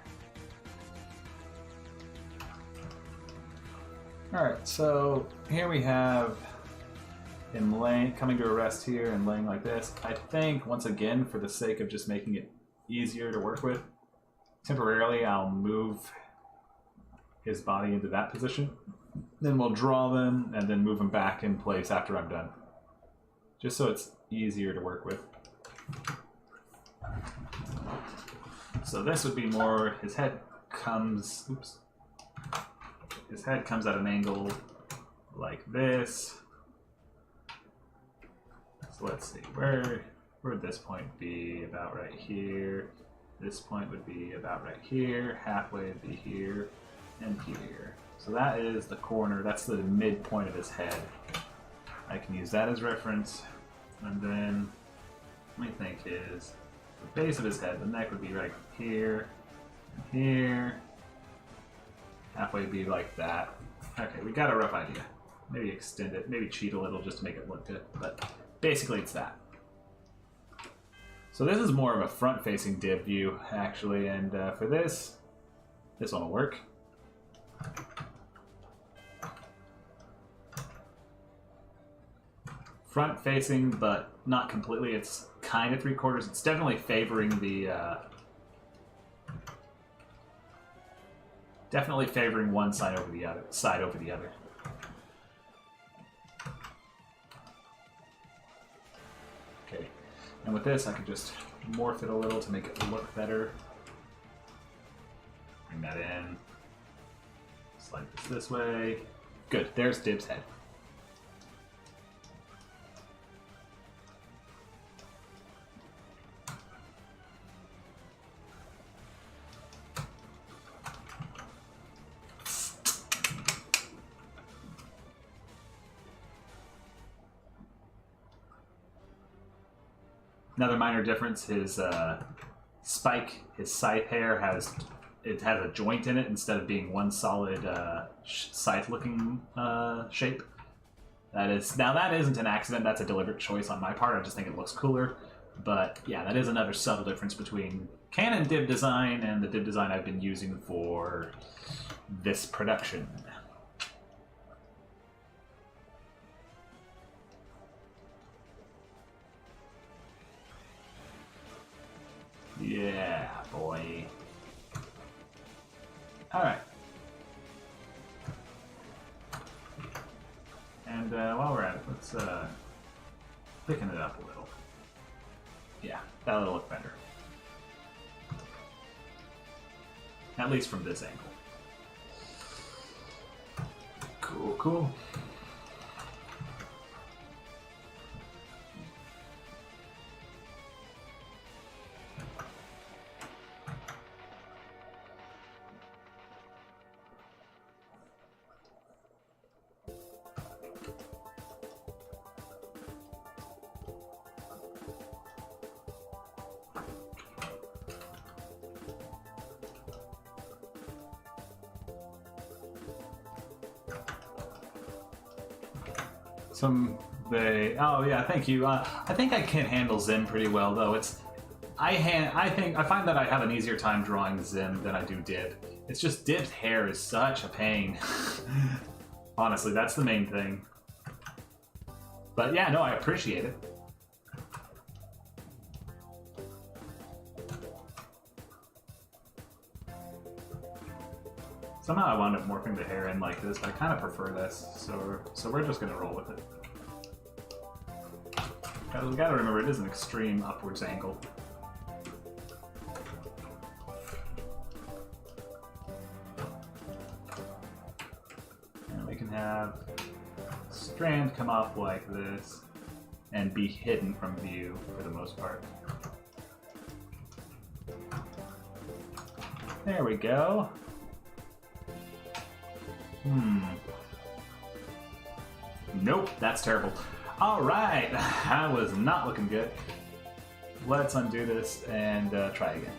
Alright, so here we have him coming to a rest here and laying like this. I think, once again, for the sake of just making it easier to work with, temporarily I'll move his body into that position. Then we'll draw them and then move them back in place after I'm done. Just so it's easier to work with. So this would be more, his head comes, his head comes at an angle like this. So let's see, where would this point be? About right here. This point would be about right here. Halfway would be here and here. So that is the corner, that's the midpoint of his head. I can use that as reference. And then, let me think, is the base of his head, the neck would be right here, and here. Halfway would be like that. Okay, we got a rough idea. Maybe extend it, maybe cheat a little just to make it look good, but basically it's that. So this is more of a front-facing Dib view, actually, and for this one will work. front facing, but not completely. It's kind of 3/4. It's definitely favoring the definitely favoring one side over the other. Okay, and with this, I can just morph it a little to make it look better. Bring that in. Slide this way. Good. There's Dib's head. Another minor difference, his spike, his scythe hair has a joint in it instead of being one solid scythe-looking shape. That isn't an accident. That's a deliberate choice on my part. I just think it looks cooler. But yeah, that is another subtle difference between canon Dib design and the Dib design I've been using for this production. Yeah, boy. Alright. And while we're at it, let's thicken it up a little. Yeah, that'll look better. At least from this angle. Cool, cool. Oh yeah, thank you. I think I can handle Zim pretty well, though. I find that I have an easier time drawing Zim than I do Dib. It's just Dib's hair is such a pain. Honestly, that's the main thing. But yeah, no, I appreciate it. Somehow I wound up morphing the hair in like this, but I kind of prefer this, so we're just gonna roll with it. We gotta remember it is an extreme upwards angle. And we can have strand come off like this and be hidden from view for the most part. There we go. Nope, that's terrible. Alright, that was not looking good. Let's undo this and try again.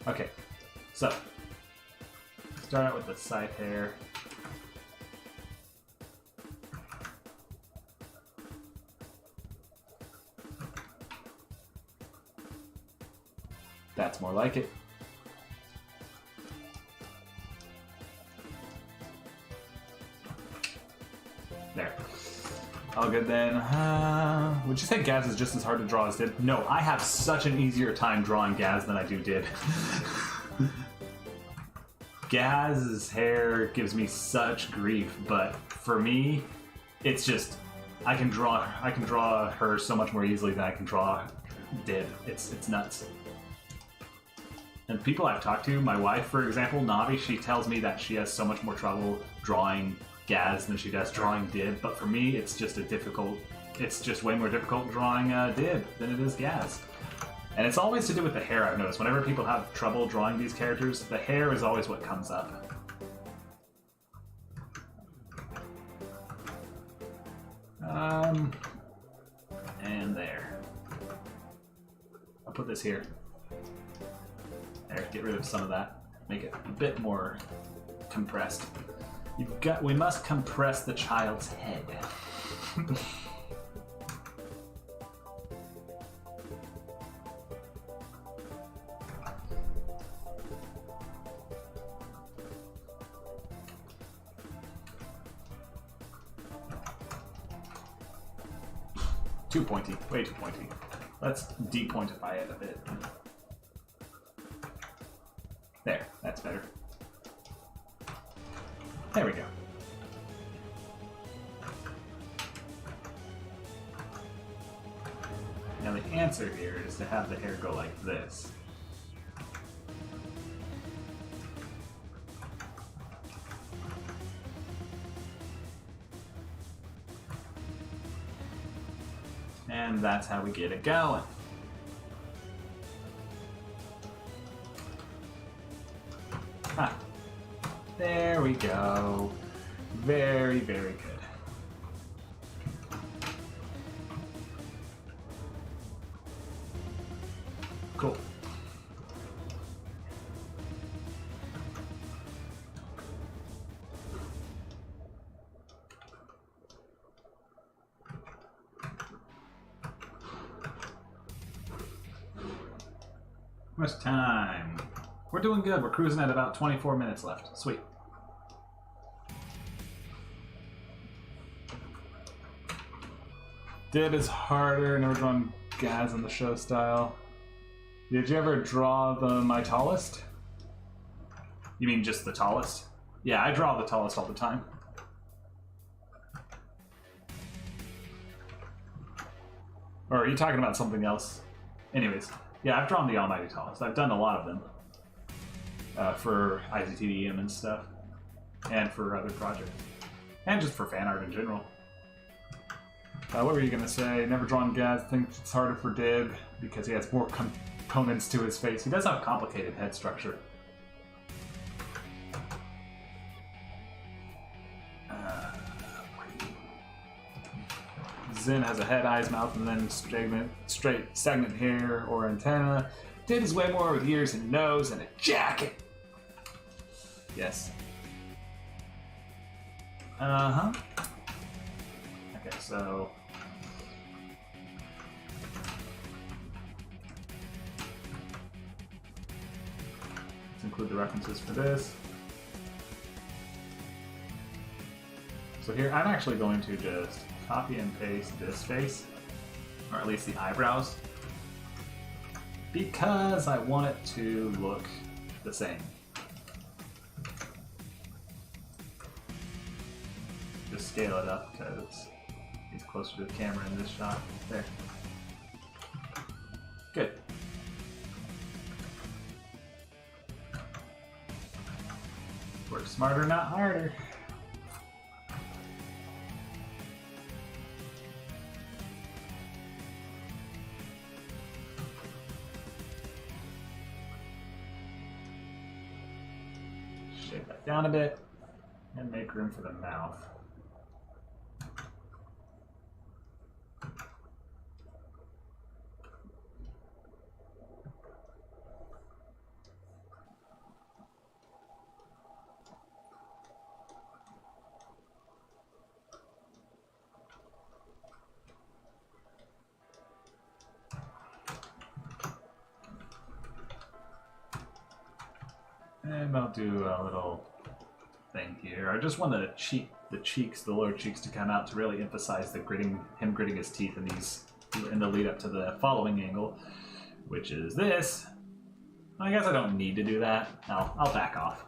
Okay, so start out with the scythe hair. That's more like it. There. All good then. Would you say Gaz is just as hard to draw as Dib? No, I have such an easier time drawing Gaz than I do Dib. Gaz's hair gives me such grief, but for me, it's just I can draw her so much more easily than I can draw Dib. It's nuts. And people I've talked to, my wife, for example, Navi, she tells me that she has so much more trouble drawing Gaz than she does drawing Dib, but for me, it's just way more difficult drawing Dib than it is Gaz. And it's always to do with the hair, I've noticed. Whenever people have trouble drawing these characters, the hair is always what comes up. And there. I'll put this here. There, get rid of some of that. Make it a bit more compressed. We must compress the child's head. Too pointy. Way too pointy. Let's de-pointify it a bit. There. That's better. There we go. Now the answer here is to have the hair go like this. And that's how we get it going. Ah, there we go. Very, very good. Cool. How much time? We're doing good. We're cruising at about 24 minutes left. Sweet. Dib is harder. Never drawn Gaz in the show style. Did you ever draw my tallest? You mean just the tallest? Yeah, I draw the tallest all the time. Or are you talking about something else? Anyways, yeah, I've drawn the almighty tallest. I've done a lot of them. For IZTDM and stuff. And for other projects. And just for fan art in general. What were you going to say? Never drawn Gaz. Thinks it's harder for Dib because he has more components to his face. He does have a complicated head structure. Zim has a head, eyes, mouth, and then straight segment hair or antenna. Dib is way more with ears and nose and a jacket. Yes. Uh-huh. Okay, so... let's include the references for this. So here, I'm actually going to just copy and paste this face, or at least the eyebrows, because I want it to look the same. Just scale it up because he's closer to the camera in this shot. There. Good. Work smarter, not harder. Shape that down a bit and make room for the mouth. And I'll do a little thing here. I just want the cheeks, the lower cheeks, to come out to really emphasize the him gritting his teeth in the lead up to the following angle, which is this. I guess I don't need to do that. I'll back off.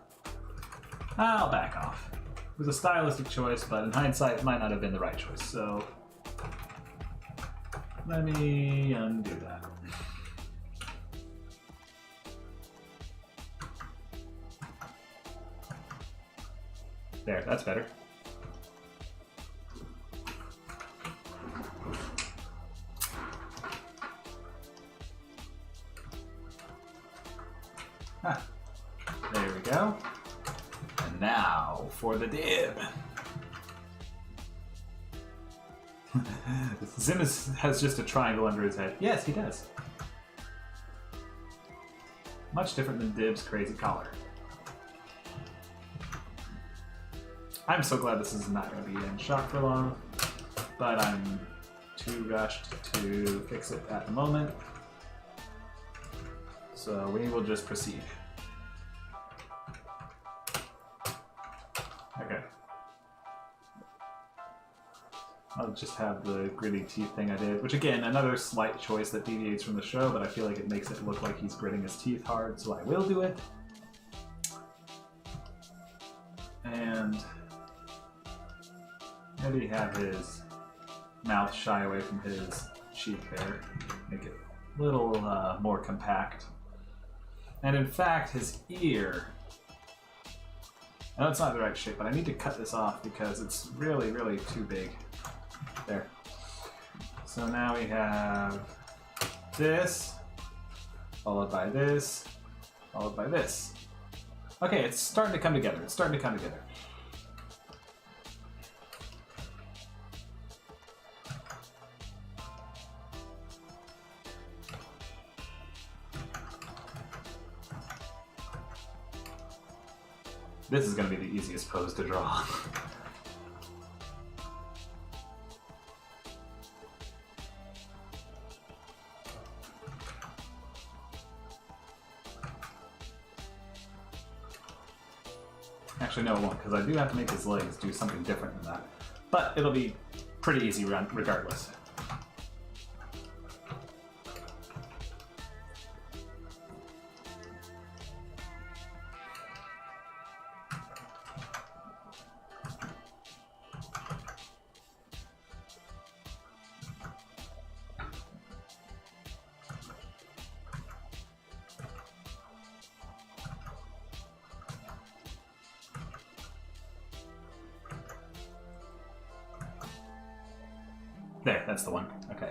I'll back off. It was a stylistic choice, but in hindsight, it might not have been the right choice. So let me undo that. There, that's better. Ah, there we go. And now for the dib. Zim has just a triangle under his head. Yes, he does. Much different than Dib's crazy collar. I'm so glad this is not going to be in shot for long, but I'm too rushed to fix it at the moment. So we will just proceed. Okay. I'll just have the gritty teeth thing I did, which again, another slight choice that deviates from the show, but I feel like it makes it look like he's gritting his teeth hard, so I will do it. And maybe have his mouth shy away from his cheek there, make it a little more compact. And in fact, his ear, I know it's not the right shape, but I need to cut this off because it's really, really too big. There. So now we have this, followed by this, followed by this. Okay, it's starting to come together. It's starting to come together. This is going to be the easiest pose to draw. Actually, no, it won't, because I do have to make his legs do something different than that. But it'll be pretty easy regardless. There, that's the one. Okay.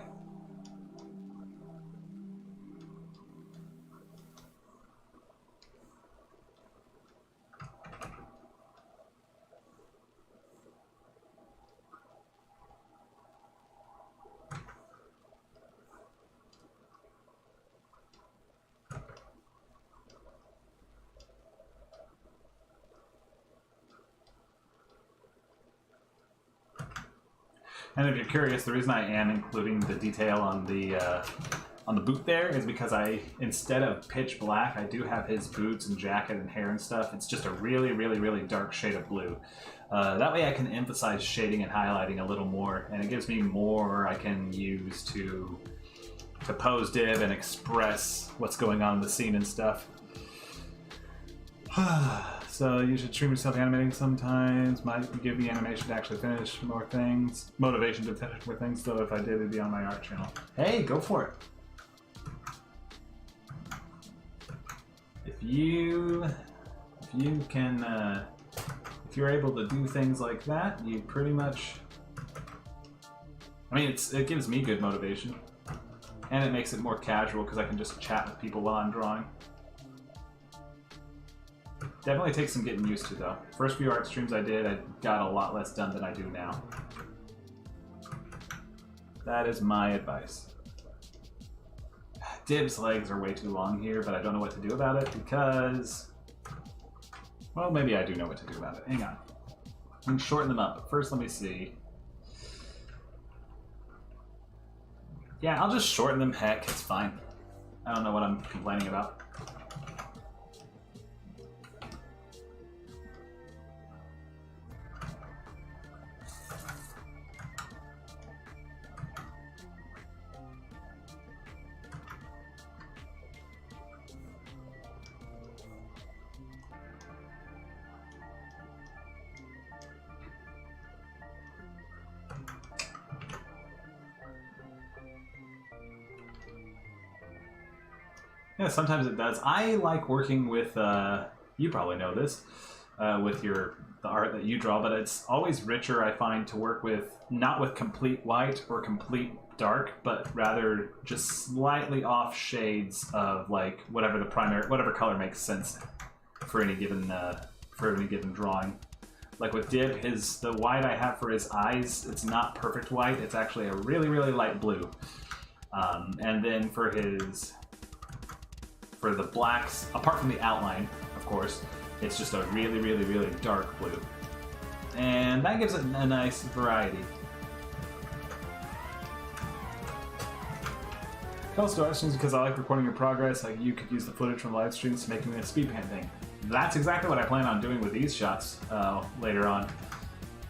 And if you're curious, the reason I am including the detail on the boot there is because instead of pitch black, I do have his boots and jacket and hair and stuff. It's just a really, really, really dark shade of blue. That way I can emphasize shading and highlighting a little more, and it gives me more I can use to pose dib and express what's going on in the scene and stuff. So you should stream yourself animating sometimes. Might give me animation to actually finish more things. Motivation to finish more things, though if I did, it'd be on my art channel. Hey, go for it. If you're able to do things like that, you pretty much, I mean, it gives me good motivation. And it makes it more casual because I can just chat with people while I'm drawing. Definitely takes some getting used to, though. First few art streams I did, I got a lot less done than I do now. That is my advice. Dib's legs are way too long here, but I don't know what to do about it because... Well, maybe I do know what to do about it. Hang on. I can shorten them up, but first let me see. Yeah, I'll just shorten them. Heck, it's fine. I don't know what I'm complaining about. Yeah, sometimes it does. I like working with, you probably know this, with the art that you draw, but it's always richer, I find, to work with, not with complete white or complete dark, but rather just slightly off shades of like whatever color makes sense for any given drawing. Like with Dib, the white I have for his eyes, it's not perfect white, it's actually a really, really light blue. And then for the blacks, apart from the outline, of course, it's just a really, really, really dark blue. And that gives it a nice variety. Tell us because I like recording your progress, like you could use the footage from live streams to make me a speed paint thing. That's exactly what I plan on doing with these shots later on.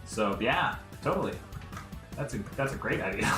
So yeah, totally. That's a great idea.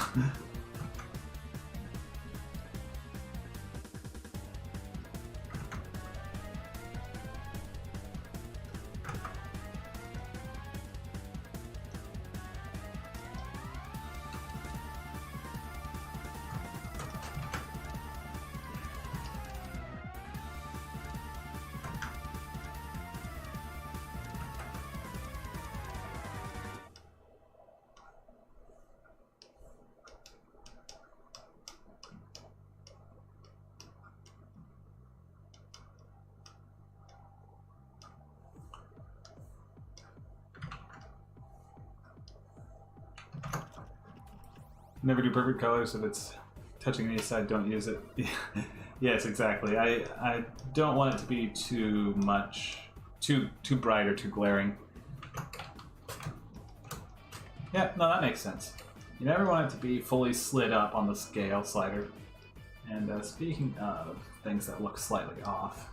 Never do perfect colors. If it's touching any side, don't use it. Yes, exactly. I don't want it to be too much, too bright or too glaring. Yeah, no, that makes sense. You never want it to be fully slid up on the scale slider. And speaking of things that look slightly off,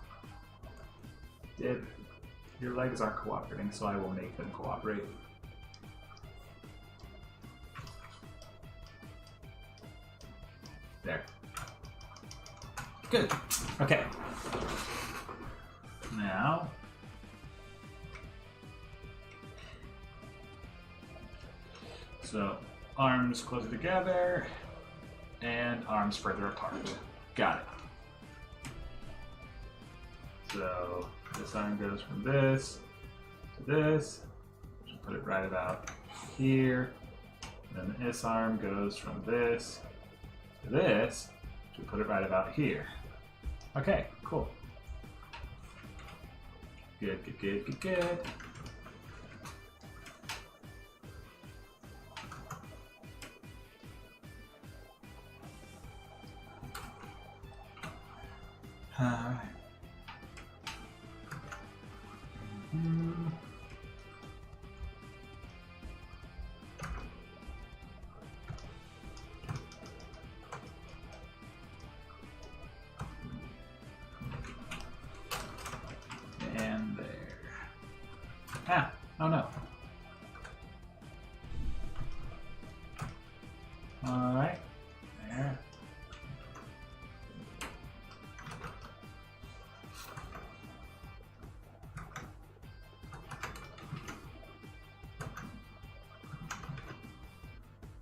your legs aren't cooperating, so I will make them cooperate. There. Good. Okay. Now, so arms closer together and arms further apart. Got it. So this arm goes from this to this. Put it right about here. And then this arm goes from this to this. To put it right about here. Okay, cool. Good, good, good, good, good. Alright. And there. Ah, oh no. Alright, there.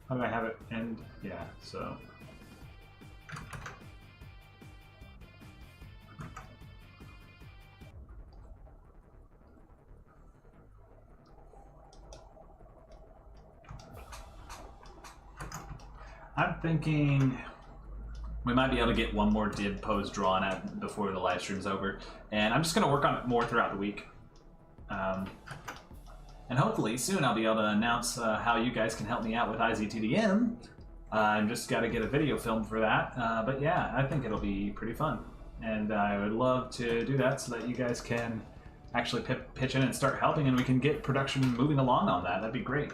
How do I have it end? Yeah, so. I'm thinking we might be able to get one more dib pose drawn out before the live stream's over. And I'm just going to work on it more throughout the week. And hopefully soon I'll be able to announce how you guys can help me out with IZTDM. I've just got to get a video filmed for that. But yeah, I think it'll be pretty fun. And I would love to do that so that you guys can actually pitch in and start helping and we can get production moving along on that. That'd be great.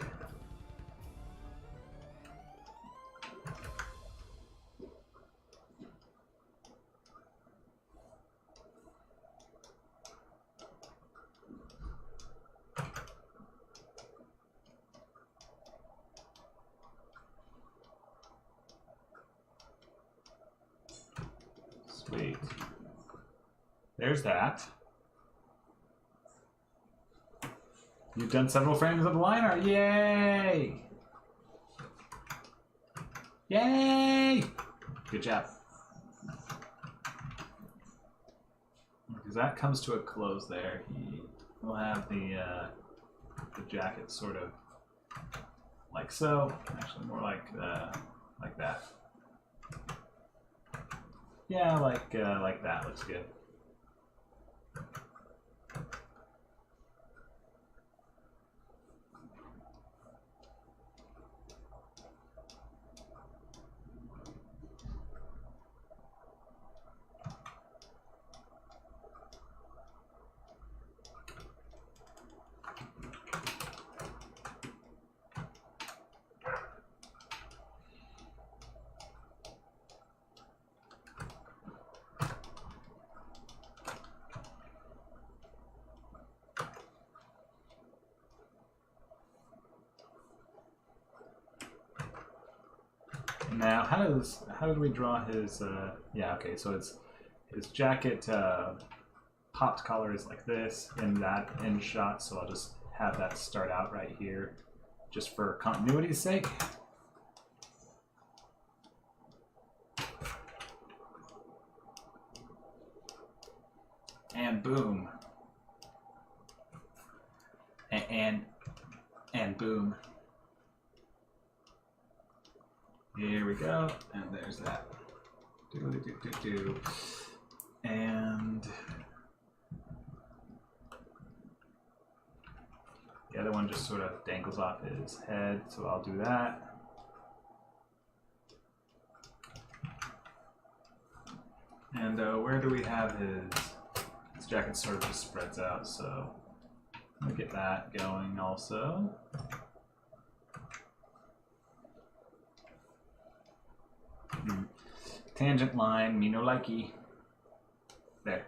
Sweet. There's that. You've done several frames of the liner. Yay! Yay! Good job. Because that comes to a close there. We'll have the jacket sort of like so. Actually, more like that. Yeah, like that looks good. Now, how did we draw his? Yeah, okay. So it's his jacket popped collar is like this in that end shot. So I'll just have that start out right here, just for continuity's sake. And boom. And boom. Here we go, and there's that. And the other one just sort of dangles off his head, so I'll do that. And where do we have his jacket sort of just spreads out, so I'm gonna get that going also. Tangent line, me no likey. There.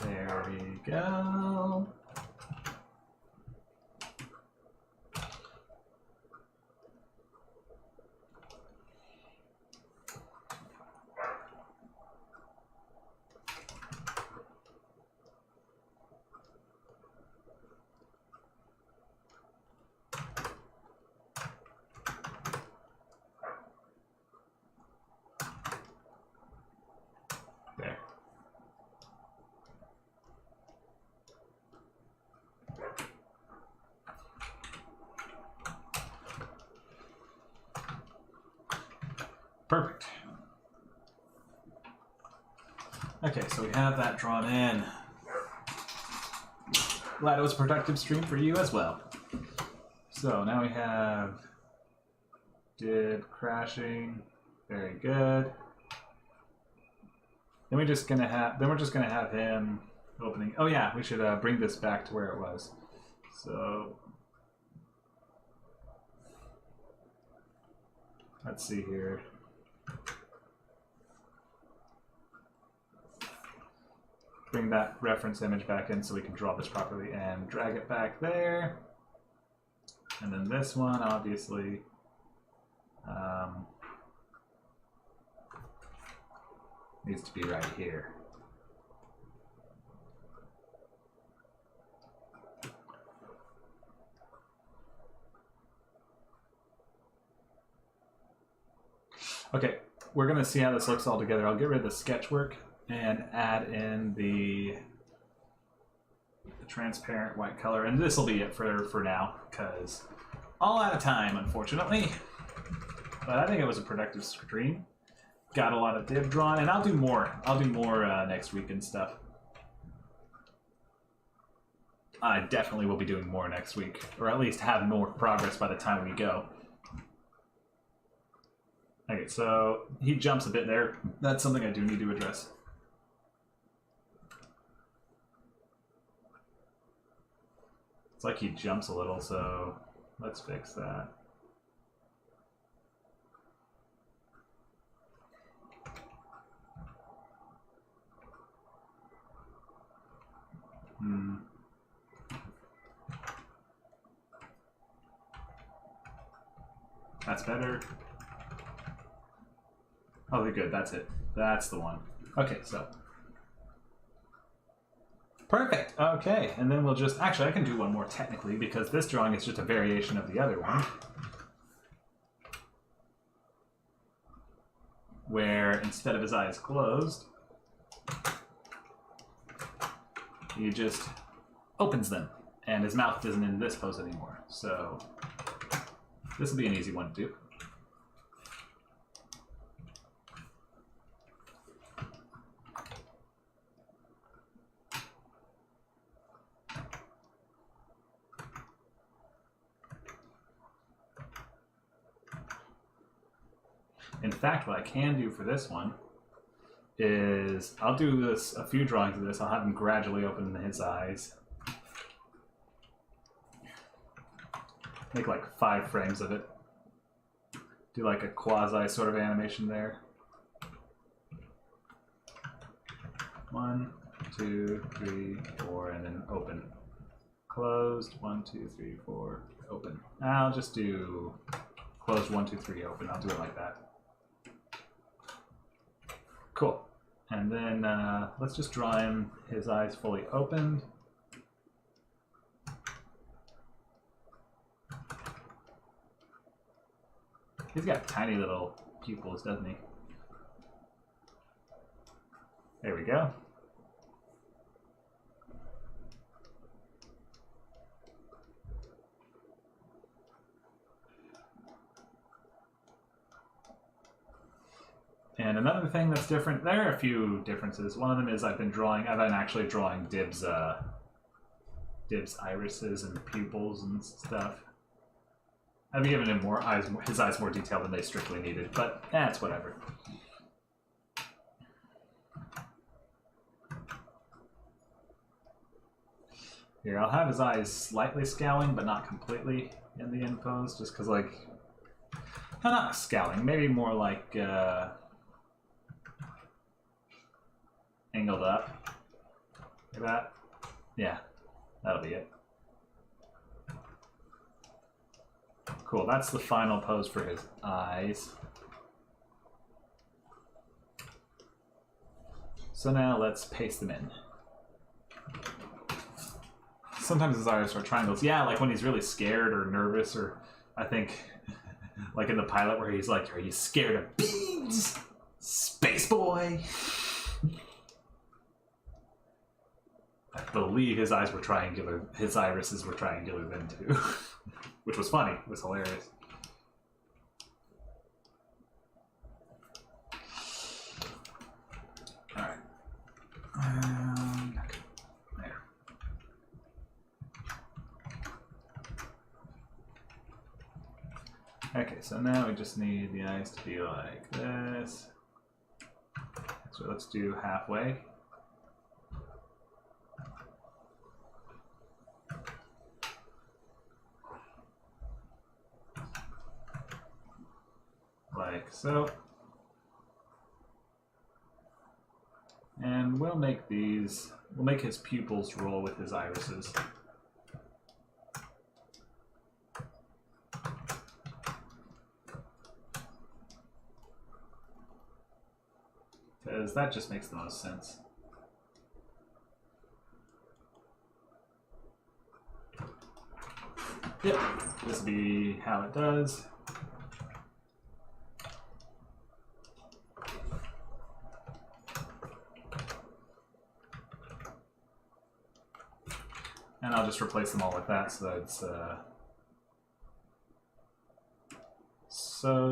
There we go. There. Perfect. Okay, so we have that drawn in. Glad it was a productive stream for you as well. So now we have did crashing, very good. Then we're just gonna have him opening. Oh yeah, we should bring this back to where it was. So let's see here. Bring that reference image back in so we can draw this properly and drag it back there. And then this one, obviously, needs to be right here. Okay, we're going to see how this looks all together. I'll get rid of the sketch work and add in the transparent white color, and this will be it for now, because all out of time, unfortunately. But I think it was a productive stream. Got a lot of div drawn, and I'll do more. I'll do more next week and stuff. I definitely will be doing more next week, or at least have more progress by the time we go. Okay, so he jumps a bit there. That's something I do need to address. It's like he jumps a little, so let's fix that. That's better. Oh, good. That's it. That's the one. Okay, so. Perfect. Okay, and then we'll just... Actually, I can do one more technically, because this drawing is just a variation of the other one. Where instead of his eyes closed, he just opens them, and his mouth isn't in this pose anymore. So this will be an easy one to do. In fact, what I can do for this one is I'll do this a few drawings of this. I'll have him gradually open his eyes. Make like 5 frames of it. Do like a quasi sort of animation there. 1, 2, 3, 4, and then open. Closed. 1, 2, 3, 4, open. I'll just do closed 1, 2, 3, open. I'll do it like that. Cool. And then let's just draw him his eyes fully opened. He's got tiny little pupils, doesn't he? There we go. And another thing that's different, there are a few differences. One of them is I've been actually drawing Dib's irises and pupils and stuff. I've given him his eyes more detail than they strictly needed, but it's whatever. Here, I'll have his eyes slightly scowling, but not completely in the end pose, just because, like, not scowling, maybe more like angled up. Like that. Yeah, that'll be it. Cool, that's the final pose for his eyes. So now let's paste them in. Sometimes his eyes are triangles. Yeah, like when he's really scared or nervous, or I think like in the pilot where he's like, "Are you scared of beans, space boy?" I believe his eyes were triangular. His irises were triangular then too. Which was funny. It was hilarious. Alright. There. Okay, so now we just need the eyes to be like this. So let's do halfway. Like so. And we'll make his pupils roll with his irises. Because that just makes the most sense. Yep, this will be how it does. And I'll just replace them all with that so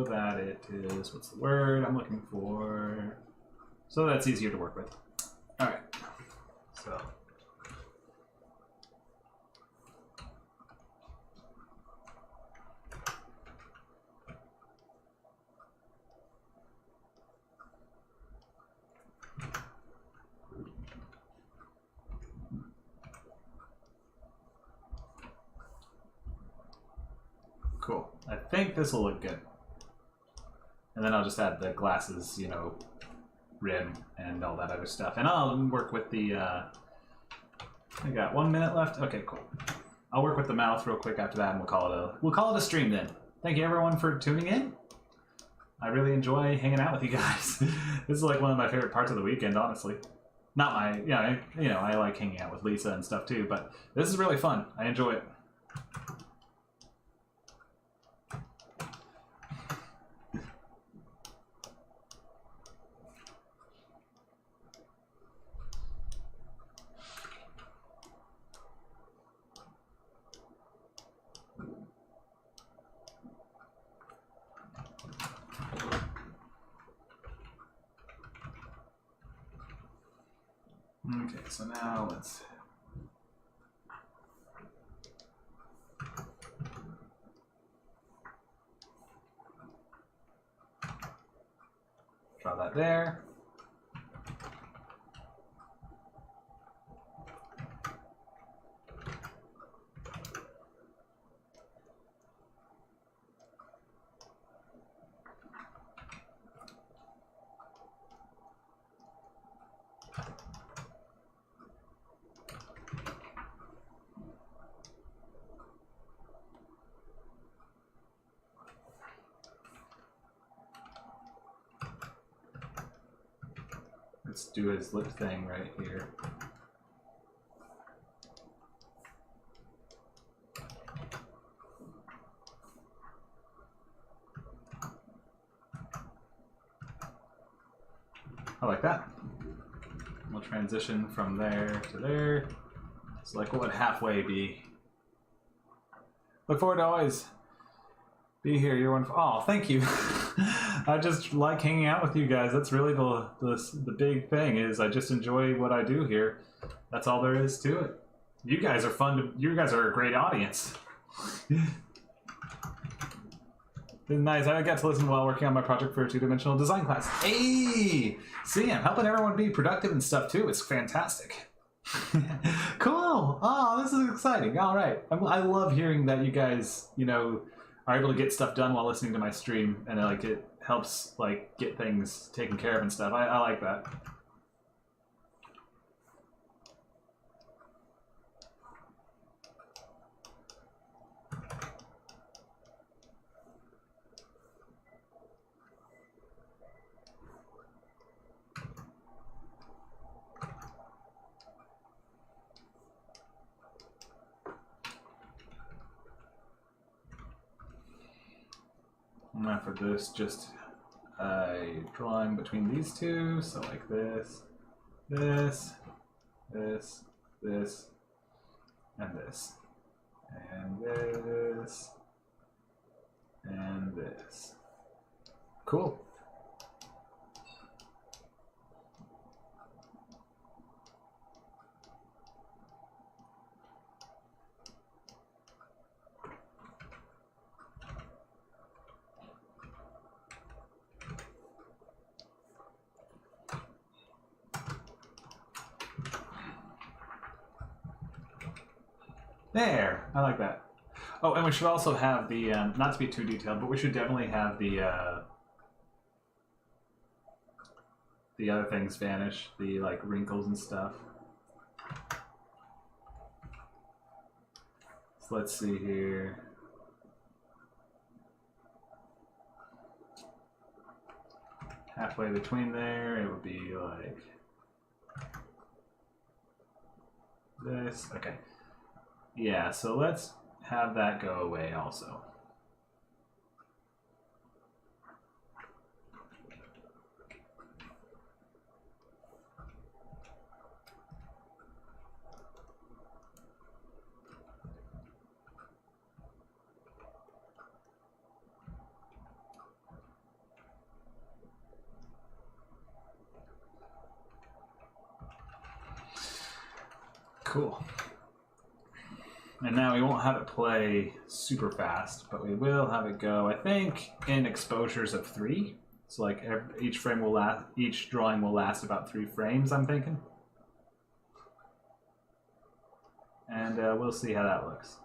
that it is, what's the word I'm looking for? So that's easier to work with. Alright, so. Cool. I think this will look good. And then I'll just add the glasses, you know, rim and all that other stuff. And I'll work with the, I got 1 minute left. Okay, cool. I'll work with the mouth real quick after that and we'll call it a stream then. Thank you everyone for tuning in. I really enjoy hanging out with you guys. This is like one of my favorite parts of the weekend, honestly. Not my, yeah, you know, I like hanging out with Lisa and stuff too, but this is really fun. I enjoy it. Okay, so now let's draw that there. let's do his lip thing right here. I like that. We'll transition from there to there. So like, what would halfway be? Look forward to always be here. You're one. Oh, thank you. I just like hanging out with you guys. That's really the big thing. Is I just enjoy what I do here. That's all there is to it. You guys are fun. You guys are a great audience. It's nice. I got to listen while working on my project for a two-dimensional design class. Hey! See, I'm helping everyone be productive and stuff too. It's fantastic. Cool! Oh, this is exciting. All right. I love hearing that you guys, you know, are able to get stuff done while listening to my stream, and like it helps like get things taken care of and stuff. I like that. Now for this, just a drawing between these two, so like this, this, this, this, and this, and this, and this. Cool. There, I like that. Oh, and we should also have the, not to be too detailed, but we should definitely have the other things vanish, the like wrinkles and stuff. So let's see here. Halfway between there, it would be like this. Okay. Yeah, so let's have that go away also. Cool. And now we won't have it play super fast, but we will have it go, I think, in exposures of 3. So like each frame will last, each drawing will last about 3 frames, I'm thinking. And we'll see how that looks.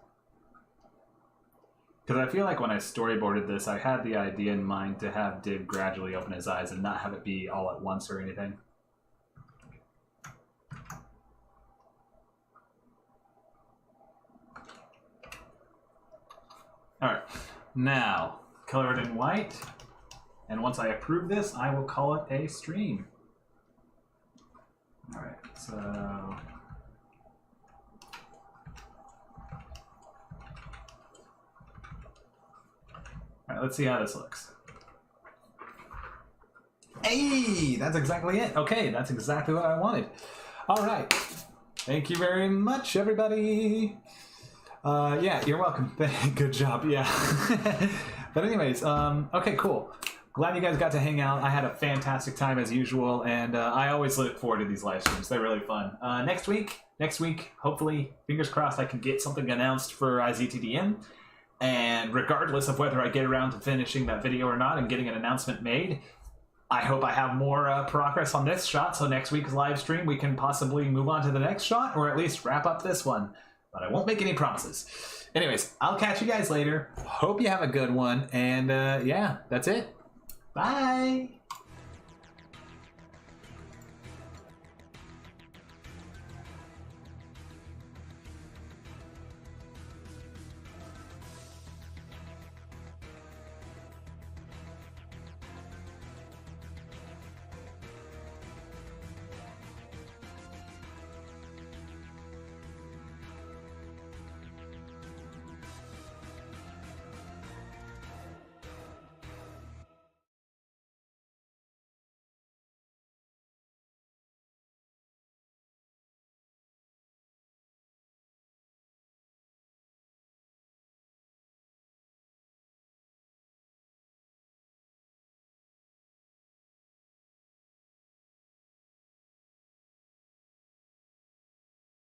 Because I feel like when I storyboarded this, I had the idea in mind to have Dib gradually open his eyes and not have it be all at once or anything. Alright, now color it in white, and once I approve this, I will call it a stream. Alright, so... Alright, let's see how this looks. Hey, that's exactly it. Okay, that's exactly what I wanted. Alright, thank you very much, everybody. Yeah, you're welcome. Good job, yeah. But anyways, okay, cool. Glad you guys got to hang out. I had a fantastic time as usual, and I always look forward to these live streams. They're really fun. Next week, hopefully, fingers crossed, I can get something announced for ZTDM. And regardless of whether I get around to finishing that video or not and getting an announcement made, I hope I have more progress on this shot, so next week's live stream we can possibly move on to the next shot, or at least wrap up this one. But I won't make any promises. Anyways, I'll catch you guys later. Hope you have a good one. And yeah, that's it. Bye.